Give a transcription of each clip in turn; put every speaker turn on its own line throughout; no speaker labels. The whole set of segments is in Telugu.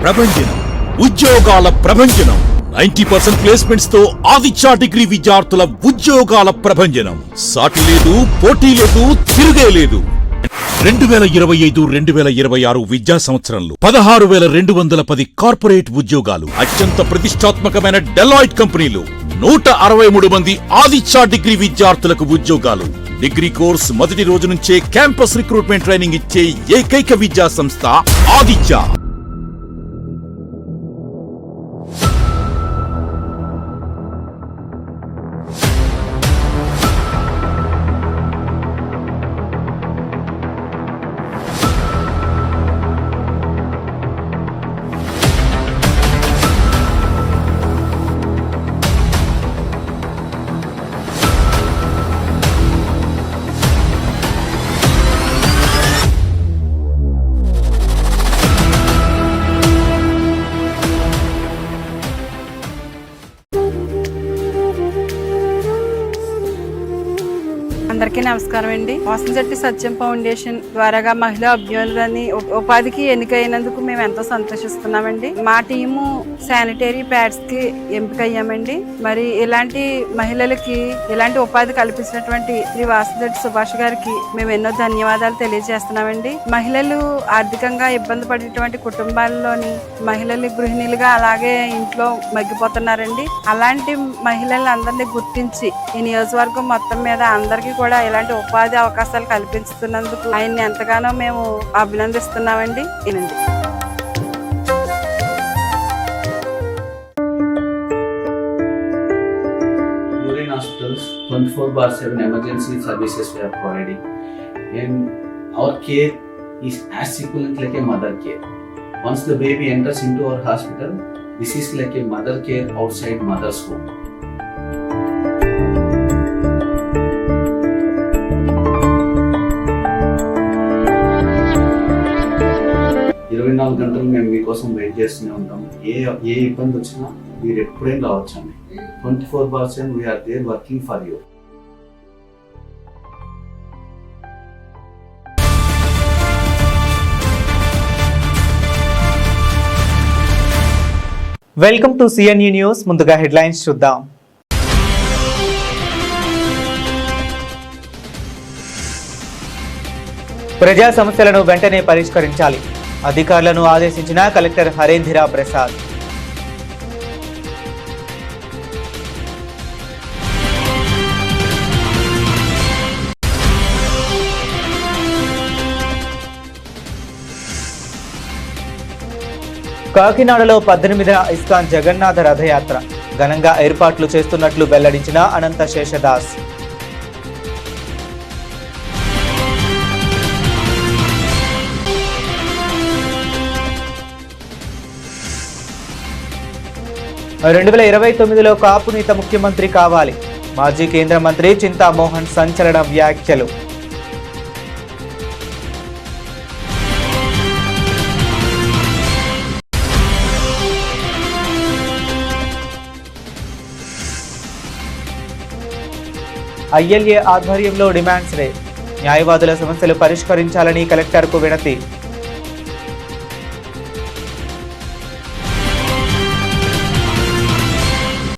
ప్రభంజనం, ఉద్యోగాల ప్రభంజనం. 90% ప్లేస్మెంట్స్ తో ఆదిత్య డిగ్రీ విద్యార్థుల ఉద్యోగాల ప్రభంజనం. సాటి లేదు, పోటీ లేదు, తిరుగే లేదు. 2025-2026 విద్యా సంవత్సరంలో 16,210 కార్పొరేట్ ఉద్యోగాలు. అత్యంత ప్రతిష్టాత్మకమైన డెలాయిట్ కంపెనీలు 163 మంది ఆదిత్య డిగ్రీ విద్యార్థులకు ఉద్యోగాలు. డిగ్రీ కోర్స్ మొదటి రోజు నుంచే క్యాంపస్ రిక్రూట్మెంట్ ట్రైనింగ్ ఇచ్చే ఏకైక విద్యా సంస్థ ఆదిత్య.
అందరికీ నమస్కారం అండి. వాసంశెట్టి సత్యం ఫౌండేషన్ ద్వారాగా మహిళా అభ్యున్నతిని ఉపాధికి ఎన్నికైనందుకు మేము ఎంతో సంతోషిస్తున్నామండి. మా టీము శానిటరీ ప్యాడ్స్ కి ఎంపికయ్యామండి. మరి ఇలాంటి మహిళలకి ఇలాంటి ఉపాధి కల్పించినటువంటి శ్రీ వాసంశెట్టి సుభాష్ గారికి మేము ఎన్నో ధన్యవాదాలు తెలియజేస్తున్నామండి. మహిళలు ఆర్థికంగా ఇబ్బంది పడేటువంటి కుటుంబాల్లోని మహిళలు గృహిణులుగా అలాగే ఇంట్లో మగ్గిపోతున్నారండి. అలాంటి మహిళలందరినీ గుర్తించి ఈ నియోజకవర్గం మొత్తం మీద అందరికీ కూడా ఇలాంటి ఉపాధి అవకాశాలు కల్పిస్తున్నందుకు ఆయన్ని ఎంతగానో మేము అభినందిస్తున్నామండి. వినండి.
Urine hospitals 24/7 emergency services we are providing, and our care is as equivalent like a mother care. Once the baby enters into our hospital, this is like a mother care outside mother's home. 24 గంటలు మేము మీకోసం వెయిట్ చేస్తూనే ఉంటాం. ఏ ఇబ్బంది వచ్చినా మీరు ఎప్పుడైనా రావచ్చండి. 24/7 we are there working for you.
Welcome to CNE news. ముందుగా హెడ్లైన్స్ చూద్దాం. ప్రజా సమస్యలను వెంటనే పరిష్కరించాలి, అధికారులను ఆదేశించిన కలెక్టర్ హరేంద్ర ప్రసాద్. కాకినాడలో 18న ఇస్కాన్ జగన్నాథ రథయాత్ర ఘనంగా ఏర్పాట్లు చేస్తున్నట్లు వెల్లడించిన అనంత శేషదాస్. రెండు 2029లో కాపునీత ముఖ్యమంత్రి కావాలి, మాజీ కేంద్ర మంత్రి చింతామోహన్ సంచలన వ్యాఖ్యలు. ఐఎల్ఏ ఆధ్వర్యంలో డిమాండ్స్ డే, న్యాయవాదుల సమస్యలు పరిష్కరించాలని కలెక్టర్కు వినతి.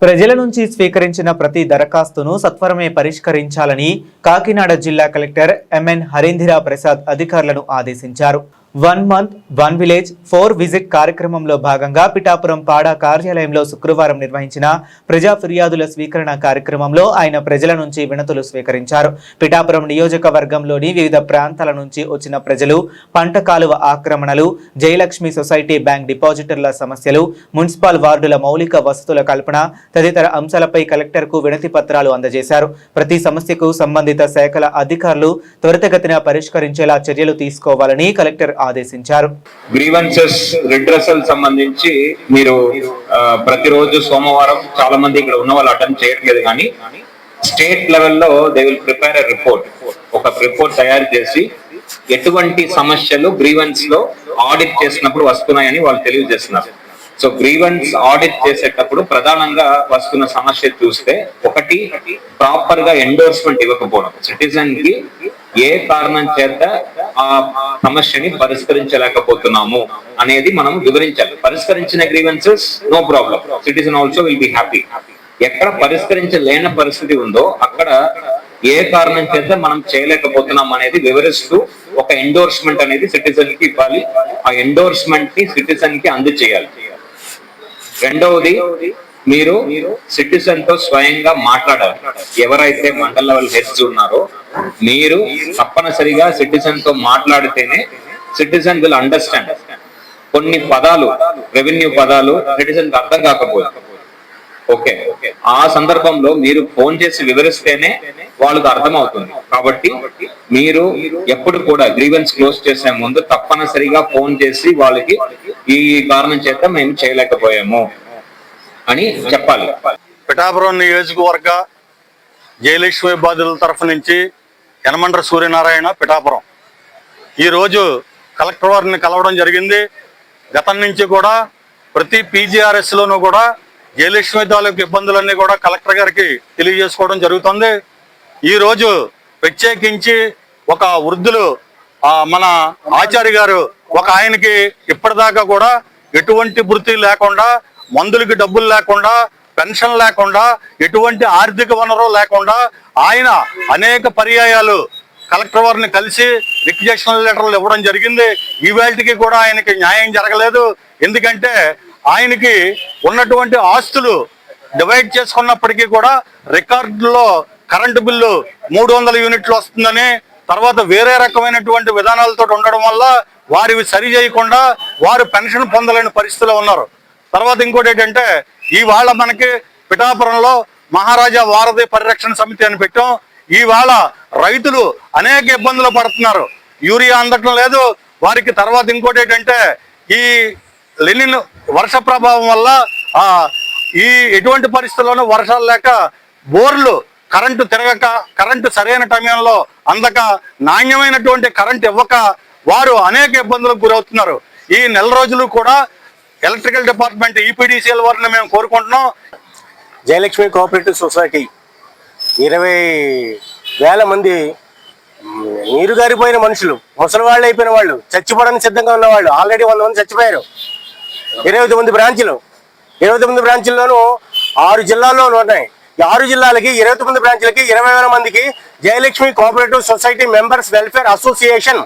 ప్రజల నుంచి స్వీకరించిన ప్రతి దరఖాస్తును సత్వరమే పరిష్కరించాలని కాకినాడ జిల్లా కలెక్టర్ ఎంఎన్ హరేంద్ర ప్రసాద్ అధికారులను ఆదేశించారు. 1 month 1 village 4 visit కార్యక్రమంలో భాగంగా పిఠాపురం పాడా కార్యాలయంలో శుక్రవారం నిర్వహించిన ప్రజా ఫిర్యాదుల స్వీకరణ కార్యక్రమంలో ఆయన ప్రజల నుంచి వినతులు స్వీకరించారు. పిఠాపురం నియోజకవర్గంలోని వివిధ ప్రాంతాల నుంచి వచ్చిన ప్రజలు పంట కాలువ ఆక్రమణలు, జయలక్ష్మి సొసైటీ బ్యాంక్ డిపాజిటర్ల సమస్యలు, మున్సిపల్ వార్డుల మౌలిక వసతుల కల్పన తదితర అంశాలపై కలెక్టర్కు వినతి పత్రాలు అందజేశారు. ప్రతి సమస్యకు సంబంధిత శాఖల అధికారులు త్వరితగతిన పరిష్కరించేలా చర్యలు తీసుకోవాలని కలెక్టర్ ఆదేశించారు.
గ్రీవెన్సెస్ రిడ్రెసల్ సంబంధించి మీరు ప్రతిరోజు సోమవారం చాలా మంది ఇక్కడ ఉన్న వాళ్ళు అటెండ్ చేయట్లేదు, కానీ స్టేట్ లెవెల్లో they will prepare a report. ఒక రిపోర్ట్ తయారు చేసి ఎటువంటి సమస్యలు గ్రీవెన్స్ లో ఆడిట్ చేసినప్పుడు వస్తున్నాయని వాళ్ళు తెలియజేస్తున్నారు. సో గ్రీవెన్స్ ఆడిట్ చేసేటప్పుడు ప్రధానంగా వస్తున్న సమస్య చూస్తే, ఒకటి ప్రాపర్ గా ఎండోర్స్మెంట్ ఇవ్వకపోవడం, సిటిజన్ కి ఏ కారణం చేత ఆ సమస్యని పరిష్కరించలేకపోతున్నాము అనేది మనం వివరించాలి. పరిష్కరించిన grievances no problem, citizen also will be happy. ఎక్కడ పరిష్కరించలేని పరిస్థితి ఉందో అక్కడ ఏ కారణం చేత మనం చేయలేకపోతున్నాం అనేది వివరిస్తూ ఒక ఎండోర్స్మెంట్ అనేది సిటిజన్ కి ఇవ్వాలి. ఆ ఎండోర్స్మెంట్ ని సిటిజన్ కి అందజేయాలి. రెండవది, మీరు సిటిజన్ తో స్వయంగా మాట్లాడాలి. ఎవరైతే మండల్ లెవెల్ హెడ్స్ ఉన్నారో మీరు తప్పనిసరిగా సిటిజన్ తో మాట్లాడితేనే సిటిజన్ విల్ అండర్స్టాండ్. కొన్ని పదాలు, రెవెన్యూ పదాలు సిటిజన్ కి అర్థం కాకపోతే ఓకే, ఆ సందర్భంలో మీరు ఫోన్ చేసి వివరిస్తేనే వాళ్ళకి అర్థం అవుతుంది. కాబట్టి మీరు ఎప్పుడు కూడా గ్రీవెన్స్ క్లోజ్ చేసే ముందు తప్పనిసరిగా ఫోన్ చేసి వాళ్ళకి ఈ కారణం చేత మేము చేయలేకపోయాము అని చెప్పాలి.
పిఠాపురం నియోజకవర్గ జయలక్ష్మి బాధితుల తరఫు నుంచి యనమండ్ర సూర్యనారాయణ, పిఠాపురం. ఈరోజు కలెక్టర్ వారిని కలవడం జరిగింది. గతం నుంచి కూడా ప్రతి పీజీఆర్ఎస్లోనూ కూడా జయలక్ష్మి తాలూకు ఇబ్బందులన్నీ కూడా కలెక్టర్ గారికి తెలియజేసుకోవడం జరుగుతుంది. ఈరోజు ప్రత్యేకించి ఒక వృద్ధులు మన ఆచార్య గారు ఒక ఆయనకి ఇప్పటిదాకా కూడా ఎటువంటి వృత్తి లేకుండా, మందులకి డబ్బులు లేకుండా, పెన్షన్ లేకుండా, ఎటువంటి ఆర్థిక వనరు లేకుండా ఆయన అనేక పర్యాయాలు కలెక్టర్ వారిని కలిసి రిక్వెజేషన్ లెటర్లు ఇవ్వడం జరిగింది. ఈవేళకి కూడా ఆయనకి న్యాయం జరగలేదు. ఎందుకంటే ఆయనకి ఉన్నటువంటి ఆస్తులు డివైడ్ చేసుకున్నప్పటికీ కూడా రికార్డులో కరెంటు బిల్లు 300 యూనిట్లు వస్తుందని, తర్వాత వేరే రకమైనటువంటి విధానాలతో ఉండడం వల్ల వారివి సరి చేయకుండా వారు పెన్షన్ పొందలేని పరిస్థితిలో ఉన్నారు. తర్వాత ఇంకోటి ఏంటంటే, ఇవాళ మనకి పిఠాపురంలో మహారాజా వారధి పరిరక్షణ సమితి అని పెట్టాం. ఇవాళ రైతులు అనేక ఇబ్బందులు పడుతున్నారు, యూరియా అందటం లేదు వారికి. తర్వాత ఇంకోటి ఏంటంటే, ఈ లెనిన్ వర్ష ప్రభావం వల్ల ఈ ఎటువంటి పరిస్థితుల్లోనూ వర్షాలు లేక బోర్లు కరెంటు తిరగక, కరెంటు సరైన సమయంలో అందక, నాణ్యమైనటువంటి కరెంటు ఇవ్వక వారు అనేక ఇబ్బందులకు గురవుతున్నారు. ఈ నెల రోజులు కూడా ఎలక్ట్రికల్ డిపార్ట్మెంట్, ఈపీడీసీఎల్ వారిని మేము కోరుకుంటున్నాం.
జయలక్ష్మి కోఆపరేటివ్ సొసైటీ 20,000 మంది నీరు గారిపోయిన మనుషులు, ముసలి వాళ్ళు అయిపోయిన వాళ్ళు, చచ్చిపోవడానికి సిద్ధంగా ఉన్న వాళ్ళు ఆల్రెడీ 100 మంది చచ్చిపోయారు. 29 బ్రాంచ్లు, 29 బ్రాంచ్ల్లోనూ 6 జిల్లాల్లో ఉన్నాయి. ఈ 6 జిల్లాలకి 29 బ్రాంచ్లకి 20,000 మందికి Jayalakshmi cooperative society members welfare association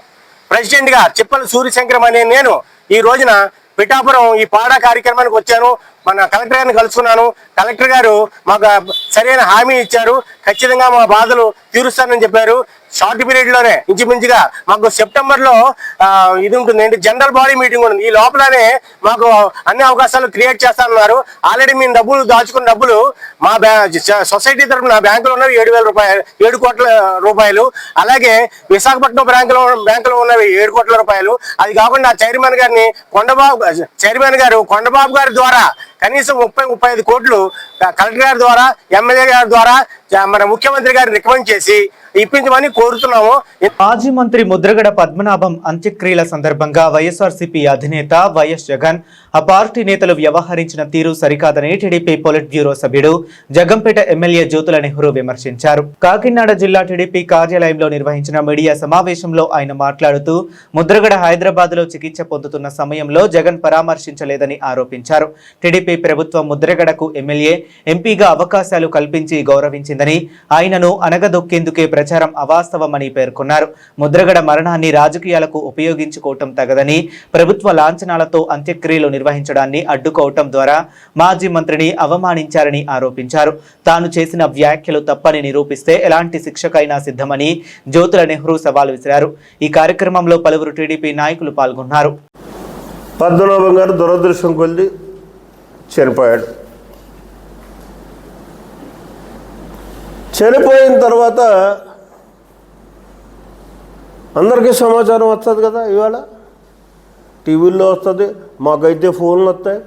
president గా చిప్పల సూర్యశంకరం అనే నేను ఈ రోజున పిఠాపురం ఈ పాడా కార్యక్రమానికి వచ్చాను. మన కలెక్టర్ గారిని కలుసుకున్నాను. కలెక్టర్ గారు మాకు సరైన హామీ ఇచ్చారు, ఖచ్చితంగా మా బాధలు తీరుస్తానని చెప్పారు. షార్ట్ పీరియడ్ లోనే ఇంచుమించుగా మాకు సెప్టెంబర్లో ఇది ఉంటుంది ఏంటి, జనరల్ బాడీ మీటింగ్ ఉంటుంది. ఈ లోపలనే మాకు అన్ని అవకాశాలు క్రియేట్ చేస్తానన్నారు. ఆల్రెడీ మేము డబ్బులు దాచుకున్న డబ్బులు మా సొసైటీ తరఫున బ్యాంకులో ఉన్నవి 7 కోట్ల రూపాయలు. అలాగే విశాఖపట్నం బ్యాంకులో ఉన్నవి 7 కోట్ల రూపాయలు. అది కాకుండా చైర్మన్ గారు కొండబాబు గారి ద్వారా కనీసం 30-35 కోట్లు కలెక్టర్ గారి ద్వారా, ఎమ్మెల్యే గారి ద్వారా మన ముఖ్యమంత్రి గారిని రికమెండ్ చేసి ఇప్పించమని కోరుతున్నాము.
మాజీ మంత్రి ముద్రగడ పద్మనాభం అంత్యక్రియల సందర్భంగా వైఎస్ఆర్సీపీ అధినేత వైఎస్ జగన్ ఆ పార్టీ నేతలు వ్యవహరించిన తీరు సరికాదని టీడీపీ పొలిట్ బ్యూరో సభ్యుడు జగంపేట ఎమ్మెల్యే జ్యోతుల నెహ్రూ విమర్శించారు. కాకినాడ జిల్లా టీడీపీ కార్యాలయంలో నిర్వహించిన మీడియా సమావేశంలో ఆయన మాట్లాడుతూ ముద్రగడ హైదరాబాద్ లో చికిత్స పొందుతున్న సమయంలో జగన్ పరామర్శించలేదని ఆరోపించారు. టీడీపీ ప్రభుత్వం ముద్రగడకు ఎమ్మెల్యే, ఎంపీగా అవకాశాలు కల్పించి గౌరవించిందని, ఆయనను అనగదొక్కేందుకే ప్రచారం అవాస్తవమని పేర్కొన్నారు. ముద్రగడ మరణాన్ని రాజకీయాలకు ఉపయోగించుకోవటం తగదని, ప్రభుత్వ లాంఛనాలతో అంత్యక్రియలు నిర్వహించడాన్ని అడ్డుకోవటం ద్వారా మాజీ మంత్రిని అవమానించారని ఆరోపించారు. తాను చేసిన వ్యాఖ్యలు తప్పని నిరూపిస్తే ఎలాంటి శిక్షకైనా సిద్ధమని జ్యోతుల నెహ్రూ సవాల్ విసిరారు. ఈ కార్యక్రమంలో పలువురు టీడీపీ నాయకులు పాల్గొన్నారు.
పద్మనాభం గారు దురదృష్టం కొద్ది చనిపోయాడు. చనిపోయిన తర్వాత అందరికీ సమాచారం వస్తుంది కదా, ఇవాళ టీవీల్లో వస్తుంది, మాకైతే ఫోన్లు వస్తాయి,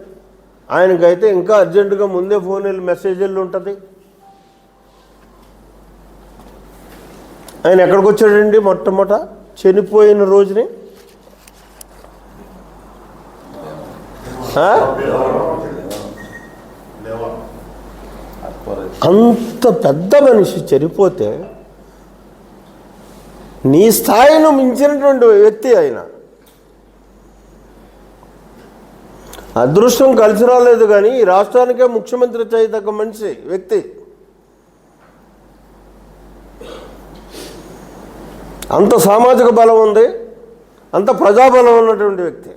ఆయనకైతే ఇంకా అర్జెంటుగా ముందే ఫోన్ మెసేజ్లు ఉంటుంది. ఆయన ఎక్కడికి వచ్చాడండి మొట్టమొదట చనిపోయిన రోజుని? అంత పెద్ద మనిషి చనిపోతే నీ స్థాయిను మించినటువంటి వ్యక్తి ఆయన. అదృష్టం కలిసి రాలేదు కానీ ఈ రాష్ట్రానికే ముఖ్యమంత్రి చేయదగ్గ మనిషి వ్యక్తి. అంత సామాజిక బలం ఉంది, అంత ప్రజాబలం ఉన్నటువంటి వ్యక్తి.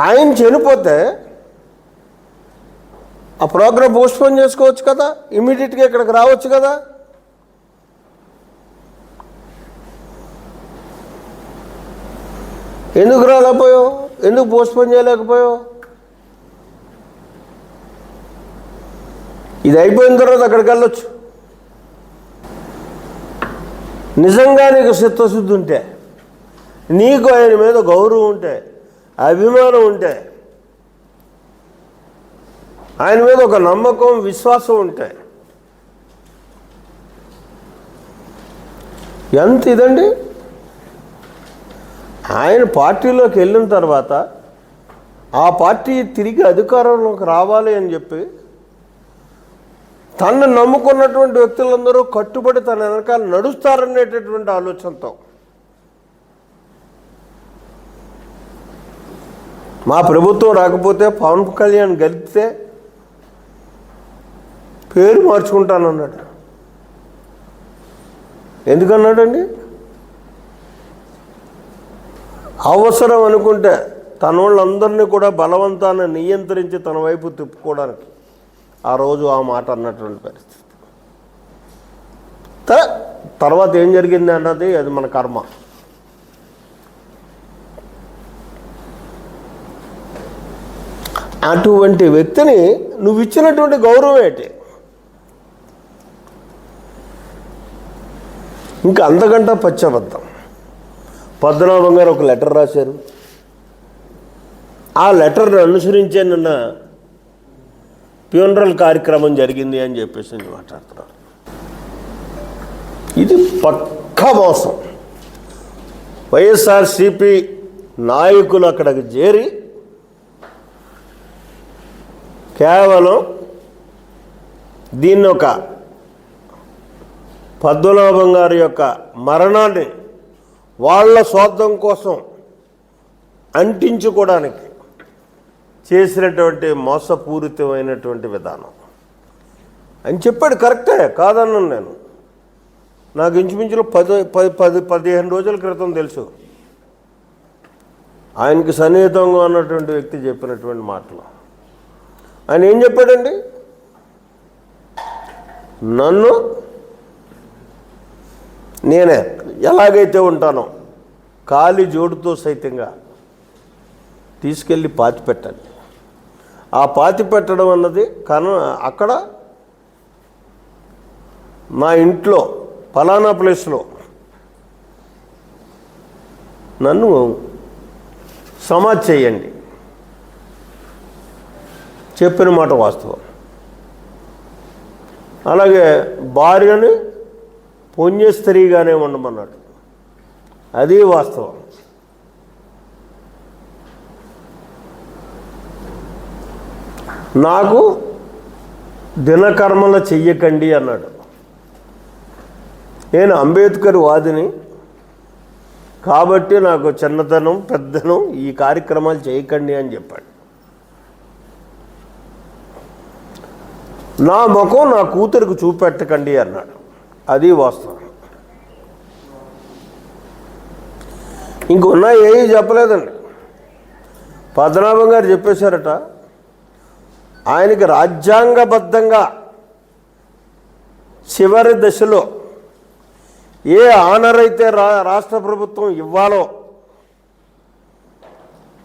ఆయన చనిపోతే ఆ ప్రోగ్రాం పోస్ట్పోన్ చేసుకోవచ్చు కదా, ఇమీడియట్గా ఇక్కడికి రావచ్చు కదా. ఎందుకు రాలేకపోయావు? ఎందుకు పోస్ట్పోన్ చేయలేకపోయావు? ఇది అయిపోయిన తర్వాత అక్కడికి వెళ్ళొచ్చు. నిజంగా నీకు చిత్తశుద్ధి ఉంటే, నీకు ఆయన మీద గౌరవం ఉంటే, అభిమానం ఉంటే, ఆయన మీద ఒక నమ్మకం విశ్వాసం ఉంటే, ఎంత ఇదండి. ఆయన పార్టీలోకి వెళ్ళిన తర్వాత ఆ పార్టీ తిరిగి అధికారంలోకి రావాలి అని చెప్పి తనను నమ్ముకున్నటువంటి వ్యక్తులందరూ కట్టుబడి తన వెనకాల నడుస్తారనేటటువంటి ఆలోచనతో మా ప్రభుత్వం రాకపోతే పవన్ కళ్యాణ్ గెలిపితే పేరు మార్చుకుంటానన్నాడు. ఎందుకన్నాడండి? అవసరం అనుకుంటే తన వాళ్ళందరినీ కూడా బలవంతాన్ని నియంత్రించి తన వైపు తిప్పుకోవడానికి ఆ రోజు ఆ మాట అన్నటువంటి పరిస్థితి. తర్వాత ఏం జరిగింది అన్నది అది మన కర్మ. అటువంటి వ్యక్తిని నువ్వు ఇచ్చినటువంటి గౌరవం ఏంటి? ఇంకా అంతకంటే పచ్చబద్ధం. పద్మనాభం గారు ఒక లెటర్ రాశారు. ఆ లెటర్ను అనుసరించే నిన్న ఫ్యూనరల్ కార్యక్రమం జరిగింది అని చెప్పేసి మాట్లాడుతున్నారు. ఇది పక్కా మోసం. వైఎస్ఆర్సిపి నాయకులు అక్కడికి చేరి కేవలం దీన్ని ఒక పద్మనాభం గారి యొక్క మరణాన్ని వాళ్ళ స్వార్థం కోసం అంటించుకోవడానికి చేసినటువంటి మోసపూరితమైనటువంటి విధానం అని చెప్పాడు. కరెక్టే, కాదన్నాను నేను. నాకు ఇంచుమించులో 15 రోజుల క్రితం తెలుసు ఆయనకి సన్నిహితంగా ఉన్నటువంటి వ్యక్తి చెప్పినటువంటి మాటలు. ఆయన ఏం చెప్పాడండి? నన్ను నేనే ఎలాగైతే ఉంటానో కాలి జోడుతో సైతంగా తీసుకెళ్ళి పాతి పెట్టాలి. ఆ పాతి పెట్టడం అన్నది అక్కడ నా ఇంట్లో ఫలానా ప్లేస్లో నన్ను సమాధి చేయండి చెప్పిన మాట వాస్తవం. అలాగే భార్యని పుణ్యస్త్రీగానే ఉండమన్నాడు, అది వాస్తవం. నాకు దినకర్మల చెయ్యకండి అన్నాడు. నేను అంబేద్కర్ వాదిని కాబట్టి నాకు చిన్నతనం పెద్దనం ఈ కార్యక్రమాలు చేయకండి అని చెప్పాడు. నా ముఖం నా కూతురికి చూపెట్టకండి అన్నాడు, అది వాస్తవం. ఇంకొన్నా ఏమీ చెప్పలేదండి. పద్మనాభం గారు చెప్పేశారట, ఆయనకి రాజ్యాంగబద్ధంగా చివరి దశలో ఏ ఆనర్ అయితే రాష్ట్ర ప్రభుత్వం ఇవ్వాలో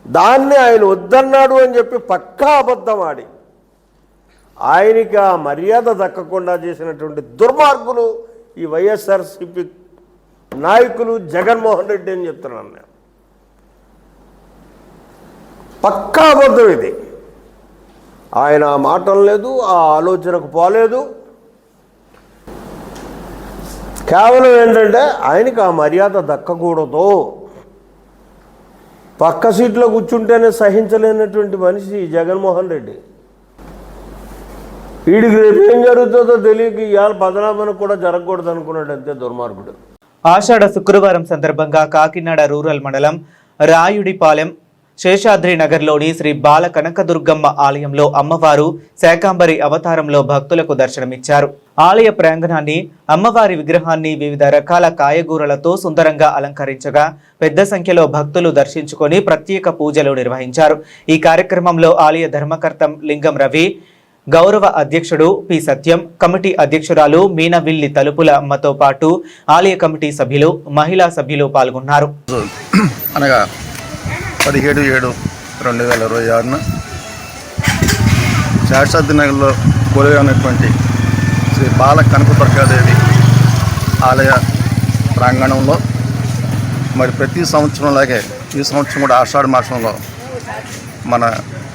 దాన్ని ఆయన వద్దన్నాడు అని చెప్పి పక్కా అబద్ధం ఆడి ఆయనకి ఆ మర్యాద దక్కకుండా చేసినటువంటి దుర్మార్గులు ఈ వైఎస్ఆర్సీపీ నాయకులు, జగన్మోహన్ రెడ్డి అని చెప్తున్నాను నేను. పక్కా అబద్ధం ఇది. ఆయన ఆ మాటం లేదు, ఆ ఆలోచనకు పోలేదు. కేవలం ఏంటంటే ఆయనకి ఆ మర్యాద దక్కకూడదు, పక్క సీట్లో కూర్చుంటేనే సహించలేనటువంటి మనిషి జగన్మోహన్ రెడ్డి. వీడికి రేపు ఏం జరుగుతుందో తెలియక ఇవాళ బదనామని కూడా జరగకూడదు అనుకున్నాడు, అంతే దుర్మార్గుడు.
ఆషాఢ శుక్రవారం సందర్భంగా కాకినాడ రూరల్ మండలం రాయుడిపాలెం శేషాద్రి నగర్లోని శ్రీ బాల కనకదుర్గమ్మ ఆలయంలో అమ్మవారు శాకాంబరి అవతారంలో భక్తులకు దర్శనమిచ్చారు. ఆలయ ప్రాంగణాన్ని అమ్మవారి విగ్రహాన్ని వివిధ రకాల కాయగూరలతో సుందరంగా అలంకరించగా పెద్ద సంఖ్యలో భక్తులు దర్శించుకొని ప్రత్యేక పూజలు నిర్వహించారు. ఈ కార్యక్రమంలో ఆలయ ధర్మకర్త లింగం రవి, గౌరవ అధ్యక్షుడు పి సత్యం, కమిటీ అధ్యక్షురాలు మీనవిల్లి తలుపుల అమ్మతో పాటు ఆలయ కమిటీ సభ్యులు, మహిళా సభ్యులు పాల్గొన్నారు.
అనగా 17/7/2026 శేషాద్రి నగర్లో కొలువై ఉన్నటువంటి శ్రీ బాల కనకదుర్గాదేవి ఆలయ ప్రాంగణంలో మరి ప్రతి సంవత్సరంలాగే ఈ సంవత్సరం కూడా ఆషాఢ మాసంలో మన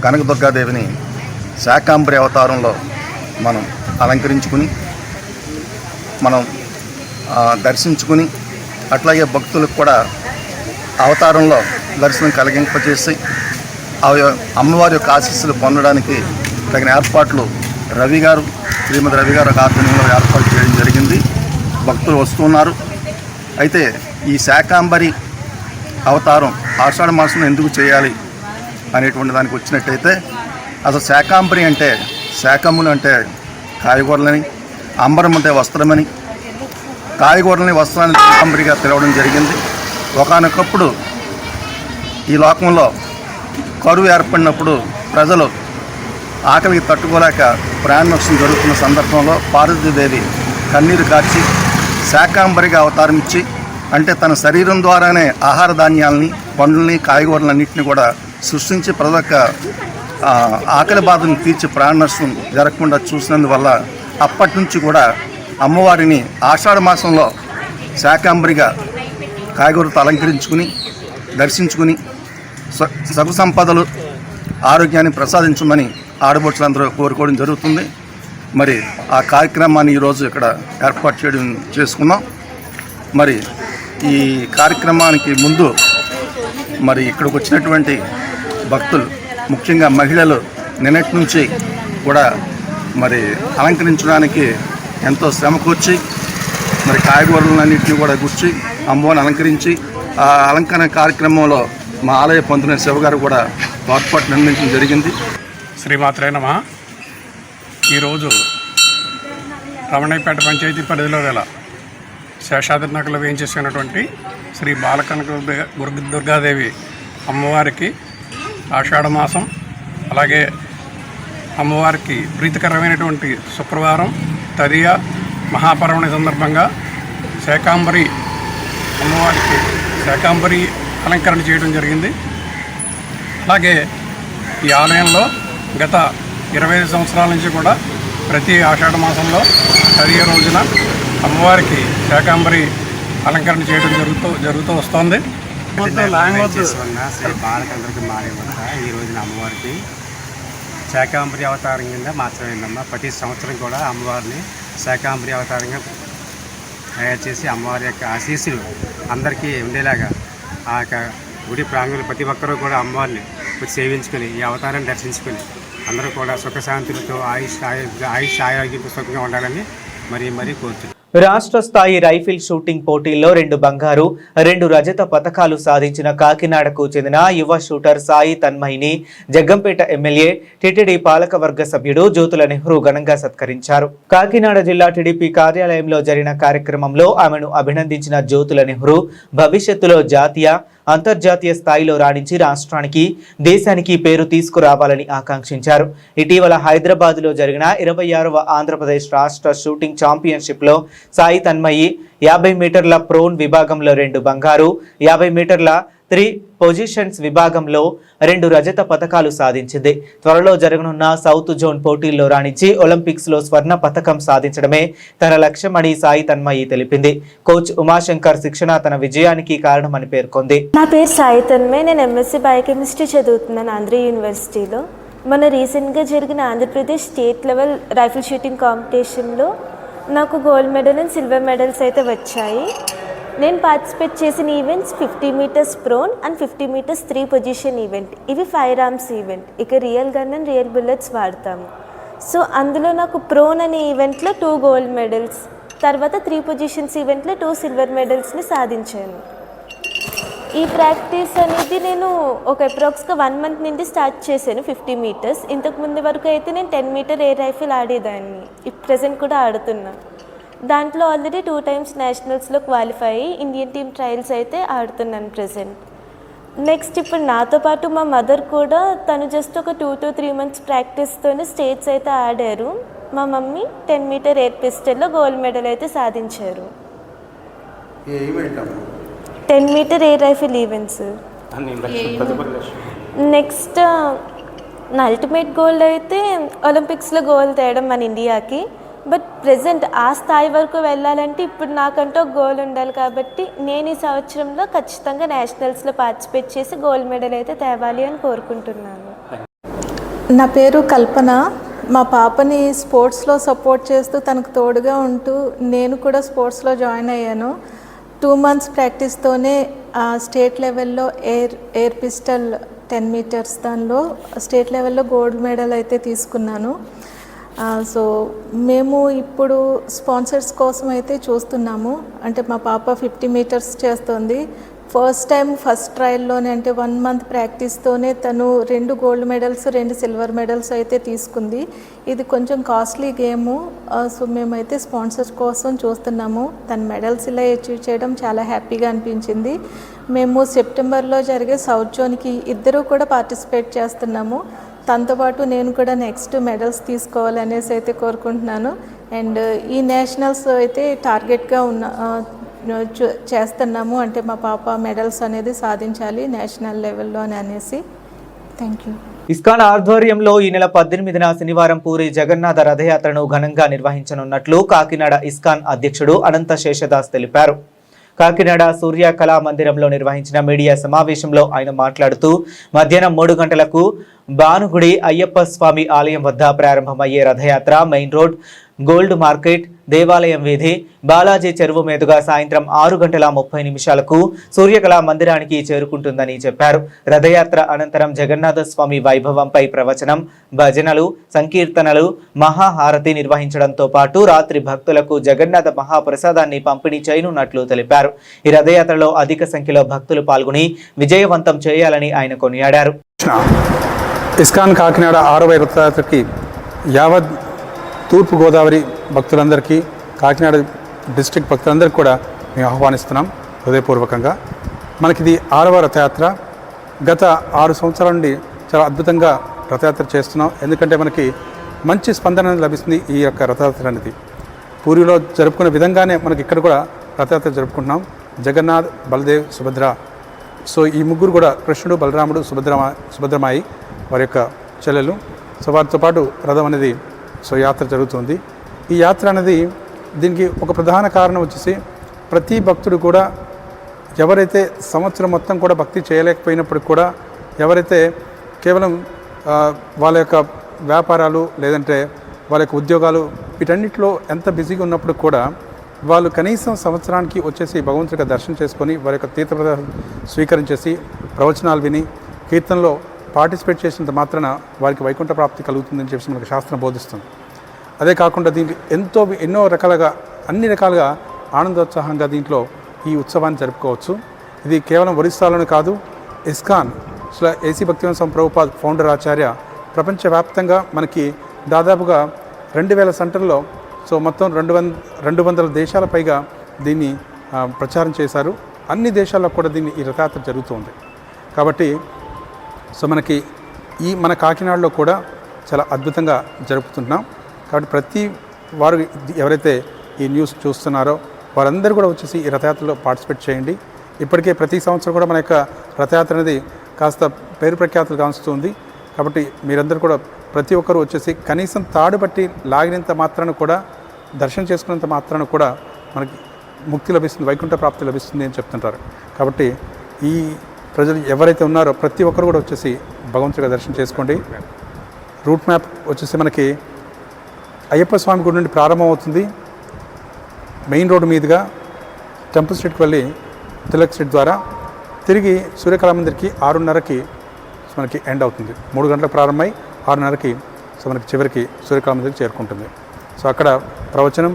కనకదుర్గాదేవిని శాకాంబరి అవతారంలో మనం అలంకరించుకుని మనం దర్శించుకుని అట్లాగే భక్తులకు కూడా అవతారంలో దర్శనం కలిగింపచేసి అమ్మవారి యొక్క ఆశీస్సులు పొందడానికి తగిన ఏర్పాట్లు శ్రీమతి రవి గారు ఆధ్వర్యంలో ఏర్పాటు చేయడం జరిగింది. భక్తులు వస్తున్నారు. అయితే ఈ శాకాంబరి అవతారం ఆషాఢ మాసంలో ఎందుకు చేయాలి అనేటువంటి దానికి వచ్చినట్టయితే అసలు శాకాంబరి అంటే శాకములు అంటే కాయగూరలని, అంబరం అంటే వస్త్రమని, కాయగూరలని వస్త్రాన్ని శాకాంబరిగా పిలవడం జరిగింది. ఒకానొకప్పుడు ఈ లోకంలో కరువు ఏర్పడినప్పుడు ప్రజలు ఆకలికి తట్టుకోలేక ప్రాణనష్టం జరుగుతున్న సందర్భంలో పార్వతీదేవి కన్నీరు కార్చి శాకాంబరిగా అవతారం ఇచ్చి, అంటే తన శరీరం ద్వారానే ఆహార ధాన్యాలని, పండ్లని, కాయగూరలన్నింటినీ కూడా సృష్టించి ప్రజల ఆకలి బాధను తీర్చి ప్రాణనష్టం జరగకుండా చూసినందువల్ల అప్పటి నుంచి కూడా అమ్మవారిని ఆషాఢ మాసంలో శాకాంబరిగా కాయగూరతో అలంకరించుకుని దర్శించుకుని సగు సంపదలు, ఆరోగ్యాన్ని ప్రసాదించమని ఆడబొచ్చులందరూ కోరుకోవడం జరుగుతుంది. మరి ఆ కార్యక్రమాన్ని ఈరోజు ఇక్కడ ఏర్పాటు చేసుకున్నాం. మరి ఈ కార్యక్రమానికి ముందు మరి ఇక్కడికి వచ్చినటువంటి భక్తులు, ముఖ్యంగా మహిళలు నిన్నటి నుంచి కూడా మరి అలంకరించడానికి ఎంతో శ్రమకూర్చి మరి కాయగూరలన్నింటినీ కూడా గుచ్చి అమ్మవారిని అలంకరించి ఆ అలంకరణ కార్యక్రమంలో మా ఆలయ పంతులు శివ గారు కూడా తోడ్పాటు నిర్మించడం జరిగింది.
శ్రీమాత్రే నమః. ఈరోజు రమణయ్యపేట పంచాయతీ పరిధిలో గల శేషాద్రి నగర్లో వేయించేసినటువంటి శ్రీ బాలకనక దుర్గాదేవి అమ్మవారికి ఆషాఢ మాసం, అలాగే అమ్మవారికి ప్రీతికరమైనటువంటి శుక్రవారం తదియ మహాపర్వణి సందర్భంగా శాకాంబరి అమ్మవారికి శాకాంబరి అలంకరణ చేయడం జరిగింది. అలాగే ఈ ఆలయంలో గత 25 సంవత్సరాల నుంచి కూడా ప్రతి ఆషాఢ మాసంలో తదియ రోజున అమ్మవారికి శాకాంబరి అలంకరణ చేయడం జరుగుతూ వస్తోంది.
శ్రీ బాలకందరికి మారి ఈ రోజున అమ్మవారికి శాకాంబరి అవతారం కింద మార్చమైందమ్మ. ప్రతి సంవత్సరం కూడా అమ్మవారిని శాకాంబరి అవతారంగా తయారు చేసి అమ్మవారి యొక్క ఆశీస్సులు అందరికీ ఉండేలాగా ఆ యొక్క గుడి ప్రాంగణంలో ప్రతి ఒక్కరూ కూడా అమ్మవారిని సేవించుకొని ఈ అవతారాన్ని దర్శించుకొని అందరూ కూడా సుఖశాంతులతో ఆయుష్ ఆరోగ్యంతో సుఖంగా ఉండాలని మరీ కోరుతున్నాను.
రాష్ట్ర స్థాయి రైఫిల్ షూటింగ్ పోటీల్లో 2 బంగారు 2 రజత పతకాలు సాధించిన కాకినాడకు చెందిన యువ షూటర్ సాయి తన్మయిని జగ్గంపేట ఎమ్మెల్యే టిటిడి పాలకవర్గ సభ్యుడు జ్యోతుల నెహ్రూ ఘనంగా సత్కరించారు. కాకినాడ జిల్లా టీడీపీ కార్యాలయంలో జరిగిన కార్యక్రమంలో ఆమెను అభినందించిన జ్యోతుల నెహ్రూ భవిష్యత్తులో జాతీయ, అంతర్జాతీయ స్థాయిలో రాణించి రాష్ట్రానికి, దేశానికి పేరు తీసుకురావాలని ఆకాంక్షించారు. ఇటీవల హైదరాబాద్లో జరిగిన 26వ ఆంధ్రప్రదేశ్ రాష్ట్ర షూటింగ్ ఛాంపియన్షిప్లో సాయి తన్మయి 50 మీటర్ల ప్రోన్ విభాగంలో 2 బంగారు, 50 మీటర్ల 3 పొజిషన్స్ విభాగంలో 2 రజత పతకాలు సాధించింది. త్వరలో జరగనున్న సౌత్ జోన్ పోటీల్లో రాణించి ఒలింపిక్స్లో స్వర్ణ పతకం సాధించడమే తన లక్ష్యమని సాయి తన్మయి తెలిపింది. కోచ్ ఉమాశంకర్ శిక్షణ తన విజయానికి కారణమని పేర్కొంది.
నా పేరు సాయి తన్మయ్. నేను ఎంఎస్సీ బయోకెమిస్ట్రీ చదువుతున్నాను ఆంధ్ర యూనివర్సిటీలో. మన రీసెంట్గా జరిగిన Andhra Pradesh state level rifle shooting కాంపిటీషన్లో నాకు gold medal and silver medals అయితే వచ్చాయి. నేను పార్టిసిపేట్ చేసిన events 50 metres prone and 50 metres 3 position event. ఇవి 5 రౌండ్స్ ఈవెంట్. ఇక real gun and real bullets వాడతాము. సో అందులో నాకు ప్రోన్ అనే ఈవెంట్లో 2 గోల్డ్ మెడల్స్, తర్వాత 3 పొజిషన్స్ ఈవెంట్లో 2 సిల్వర్ మెడల్స్ని సాధించాను. ఈ ప్రాక్టీస్ అనేది నేను ఒక అప్రాక్స్గా 1 మంత్ నుండి స్టార్ట్ చేశాను 50 మీటర్స్. ఇంతకు ముందు వరకు అయితే నేను 10 మీటర్ ఎయిర్ రైఫిల్ ఆడేదాన్ని, ప్రజెంట్ కూడా ఆడుతున్నా. దాంట్లో ఆల్రెడీ 2 టైమ్స్ నేషనల్స్లో క్వాలిఫై అయ్యి ఇండియన్ టీమ్ ట్రయల్స్ అయితే ఆడుతున్నాను ప్రజెంట్. నెక్స్ట్ ఇప్పుడు నాతో పాటు మా మదర్ కూడా తను జస్ట్ ఒక 2 to 3 మంత్స్ ప్రాక్టీస్తోనే స్టేట్స్ అయితే ఆడారు. మా మమ్మీ 10 మీటర్ ఎయిర్ పిస్టల్లో గోల్డ్ మెడల్ అయితే సాధించారు. 10 metre air rifle events. Next నా అల్టిమేట్ గోల్ అయితే ఒలింపిక్స్లో గోల్ తేయడం మన ఇండియాకి. బట్ ప్రజెంట్ ఆ స్థాయి వరకు వెళ్ళాలంటే ఇప్పుడు నాకంటూ ఒక గోల్ ఉండాలి. కాబట్టి నేను ఈ సంవత్సరంలో ఖచ్చితంగా నేషనల్స్లో పార్టిసిపేట్ చేసి గోల్డ్ మెడల్ అయితే తేవాలి అని కోరుకుంటున్నాను.
నా పేరు కల్పన. మా పాపని స్పోర్ట్స్లో సపోర్ట్ చేస్తూ తనకు తోడుగా ఉంటూ నేను కూడా స్పోర్ట్స్లో జాయిన్ అయ్యాను. 2 మంత్స్ ప్రాక్టీస్తోనే స్టేట్ లెవెల్లో ఎయిర్ పిస్టల్ 10 మీటర్స్ దానిలో స్టేట్ లెవెల్లో గోల్డ్ మెడల్ అయితే తీసుకున్నాను. సో మేము ఇప్పుడు స్పాన్సర్స్ కోసం అయితే చూస్తున్నాము. అంటే మా పాప 50 మీటర్స్ చేస్తుంది. ఫస్ట్ ట్రయల్లోనే అంటే 1 మంత్ ప్రాక్టీస్తోనే తను 2 గోల్డ్ మెడల్స్ 2 సిల్వర్ మెడల్స్ అయితే తీసుకుంది. ఇది కొంచెం కాస్ట్లీ గేము. సో మేమైతే స్పాన్సర్స్ కోసం చూస్తున్నాము. తన మెడల్స్ ఇలా అచీవ్ చేయడం చాలా హ్యాపీగా అనిపించింది. మేము సెప్టెంబర్లో జరిగే సౌత్ జోన్కి ఇద్దరూ కూడా పార్టిసిపేట్ చేస్తున్నాము. తనతో పాటు నేను కూడా నెక్స్ట్ మెడల్స్ తీసుకోవాలనేసి అయితే కోరుకుంటున్నాను. అండ్ ఈ నేషనల్స్ అయితే టార్గెట్గా చేస్తున్నాము. అంటే మా పాప మెడల్స్ అనేది సాధించాలి నేషనల్ లెవెల్లో అనేసి. Thank you.
ఇస్కాన్ ఆధ్వర్యంలో ఈ నెల 18న శనివారం పూరి జగన్నాథ రథయాత్రను ఘనంగా నిర్వహించనున్నట్లు కాకినాడ ఇస్కాన్ అధ్యక్షుడు అనంత శేషదాస్ తెలిపారు. కాకినాడ సూర్య కళా మందిరంలో నిర్వహించిన మీడియా సమావేశంలో ఆయన మాట్లాడుతూ మధ్యాహ్నం 3 గంటలకు భానుగుడి అయ్యప్ప స్వామి ఆలయం వద్ద ప్రారంభమయ్యే రథయాత్ర మెయిన్ రోడ్, గోల్డ్ మార్కెట్, దేవాలయం వీధి, బాలాజీ చెరువు మీదుగా సాయంత్రం 6:30 సూర్యకళా మందిరానికి చేరుకుంటుందని చెప్పారు. రథయాత్ర అనంతరం జగన్నాథ స్వామి వైభవంపై ప్రవచనం, భజనలు, సంకీర్తనలు, మహాహారతి నిర్వహించడంతో పాటు రాత్రి భక్తులకు జగన్నాథ మహాప్రసాదాన్ని పంపిణీ చేయనున్నట్లు తెలిపారు. ఈ రథయాత్రలో అధిక సంఖ్యలో భక్తులు పాల్గొని విజయవంతం చేయాలని ఆయన కొనియాడారు.
ఇస్కాన్ కాకినాడ 6వ రథయాత్రకి యావత్ తూర్పు గోదావరి భక్తులందరికీ, కాకినాడ డిస్ట్రిక్ట్ భక్తులందరికీ కూడా మేము ఆహ్వానిస్తున్నాం హృదయపూర్వకంగా. మనకిది 6వ రథయాత్ర. గత 6 సంవత్సరాల నుండి చాలా అద్భుతంగా రథయాత్ర చేస్తున్నాం. ఎందుకంటే మనకి మంచి స్పందన లభిస్తుంది ఈ యొక్క రథయాత్ర అనేది. పూరిలో జరుపుకునే విధంగానే మనకి ఇక్కడ కూడా రథయాత్ర జరుపుకుంటున్నాం. జగన్నాథ్, బలదేవ్, సుభద్ర. సో ఈ ముగ్గురు కూడా కృష్ణుడు, బలరాముడు, సుభద్రమాయి వారి యొక్క చెల్లెలు. సో వారితో పాటు రథం అనేది యాత్ర జరుగుతుంది. ఈ యాత్ర అనేది దీనికి ఒక ప్రధాన కారణం వచ్చేసి ప్రతి భక్తుడు కూడా ఎవరైతే సంవత్సరం మొత్తం కూడా భక్తి చేయలేకపోయినప్పటికి కూడా, ఎవరైతే కేవలం వాళ్ళ యొక్క వ్యాపారాలు లేదంటే వాళ్ళ యొక్క ఉద్యోగాలు వీటన్నిటిలో ఎంత బిజీగా ఉన్నప్పుడు కూడా వాళ్ళు కనీసం సంవత్సరానికి వచ్చేసి భగవంతుడిగా దర్శనం చేసుకొని వారి యొక్క తీర్థప్రసాదం స్వీకరించేసి ప్రవచనాలు విని కీర్తనలో పార్టిసిపేట్ చేసినంత మాత్రాన వారికి వైకుంఠ ప్రాప్తి కలుగుతుందని చెప్పి మనకు శాస్త్రం బోధిస్తుంది. అదే కాకుండా దీనికి ఎన్నో రకాలుగా అన్ని రకాలుగా ఆనందోత్సాహంగా దీంట్లో ఈ ఉత్సవాన్ని జరుపుకోవచ్చు. ఇది కేవలం ఒరిస్సాలోనే కాదు, ఇస్కాన్ ఏసీ భక్తివేదాంత స్వామి ప్రభుపాద్ ఫౌండర్ ఆచార్య ప్రపంచవ్యాప్తంగా మనకి దాదాపుగా 2000 సెంటర్లో మొత్తం 200 దేశాల పైగా దీన్ని ప్రచారం చేశారు. అన్ని దేశాల్లో కూడా ఈ రథయాత్ర జరుగుతుంది. కాబట్టి మనకి మన కాకినాడలో కూడా చాలా అద్భుతంగా జరుపుతున్నాం. కాబట్టి ప్రతి వారు ఎవరైతే ఈ న్యూస్ చూస్తున్నారో వారందరూ కూడా వచ్చేసి ఈ రథయాత్రలో పార్టిసిపేట్ చేయండి. ఇప్పటికే ప్రతి సంవత్సరం కూడా మన యొక్క రథయాత్ర అనేది కాస్త పేరు ప్రఖ్యాతులు కాంచుతుంది. కాబట్టి మీరందరూ కూడా ప్రతి ఒక్కరూ వచ్చేసి కనీసం తాడు బట్టి లాగినంత మాత్రాన కూడా, దర్శనం చేసుకున్నంత మాత్రాన కూడా మనకి ముక్తి లభిస్తుంది, వైకుంఠ ప్రాప్తి లభిస్తుంది అని చెప్తుంటారు. కాబట్టి ఈ ప్రజలు ఎవరైతే ఉన్నారో ప్రతి ఒక్కరు కూడా వచ్చేసి భగవంతుడిగా దర్శనం చేసుకోండి. రూట్ మ్యాప్ వచ్చేసి మనకి అయ్యప్ప స్వామి గుడి నుండి ప్రారంభమవుతుంది. మెయిన్ రోడ్డు మీదుగా టెంపుల్ స్ట్రీట్కి వెళ్ళి తిలక్ స్ట్రీట్ ద్వారా తిరిగి సూర్యకళా మందిర్కి 6:30కి మనకి ఎండ్ అవుతుంది. 3 గంటలకు ప్రారంభమై 6:30కి సో మనకి చివరికి సూర్యకాలం దగ్గర చేరుకుంటుంది. సో అక్కడ ప్రవచనం,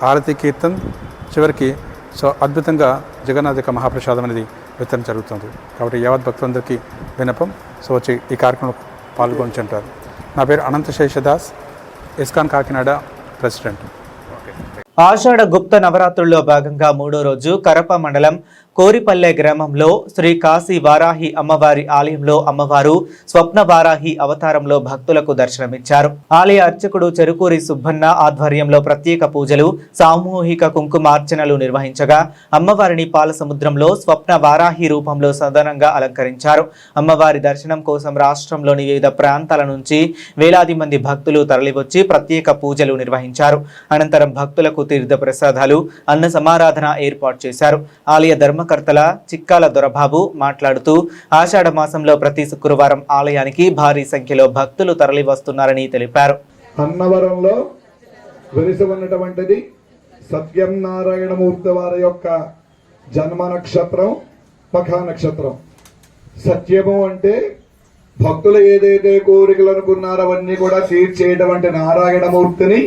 ఆరతి, కీర్తన్, చివరికి సో అద్భుతంగా జగన్నాథ్ యొక్క మహాప్రసాదం అనేది వితరణ జరుగుతుంది. కాబట్టి యావత్ భక్తులందరికీ వినపం, సో వచ్చి ఈ కార్యక్రమంలో పాల్గొని అంటారు. నా పేరు అనంత శేషదాస్, ఇస్కాన్ కాకినాడ ప్రెసిడెంట్.
ఆషాఢ గుప్త నవరాత్రుల్లో భాగంగా 3వ రోజు కరప మండలం కోరిపల్లె గ్రామంలో శ్రీ కాశీ వారాహి అమ్మవారి ఆలయంలో అమ్మవారు స్వప్న వారాహి అవతారంలో భక్తులకు దర్శనమిచ్చారు. ఆలయ అర్చకుడు చెరుకూరి సుబ్బన్న ఆధ్వర్యంలో ప్రత్యేక పూజలు, సామూహిక కుంకుమార్చనలు నిర్వహించగా అమ్మవారిని పాల సముద్రంలో స్వప్న వారాహి రూపంలో సదనంగా అలంకరించారు. అమ్మవారి దర్శనం కోసం రాష్ట్రంలోని వివిధ ప్రాంతాల నుంచి వేలాది మంది భక్తులు తరలివచ్చి ప్రత్యేక పూజలు నిర్వహించారు. అనంతరం భక్తులకు తీర్థ ప్రసాదాలు, అన్న సమారాధన ఏర్పాటు చేశారు. ఆలయ ధర్మకర్తల చిక్కాల దొరబాబు మాట్లాడుతూ ఆషాఢ మాసంలో ప్రతి శుక్రవారం ఆలయానికి భారీ సంఖ్యలో భక్తులు తరలి వస్తున్నారని తెలిపారు.
అన్నవరంలో వెలిసి ఉన్నటువంటిది సత్యం నారాయణమూర్తి వారి యొక్క జన్మ నక్షత్రం పఖా నక్షత్రం. సత్యము అంటే భక్తులు ఏదైతే కోరికలు అనుకున్నారో అవన్నీ కూడా తీర్చేటువంటి నారాయణమూర్తిని,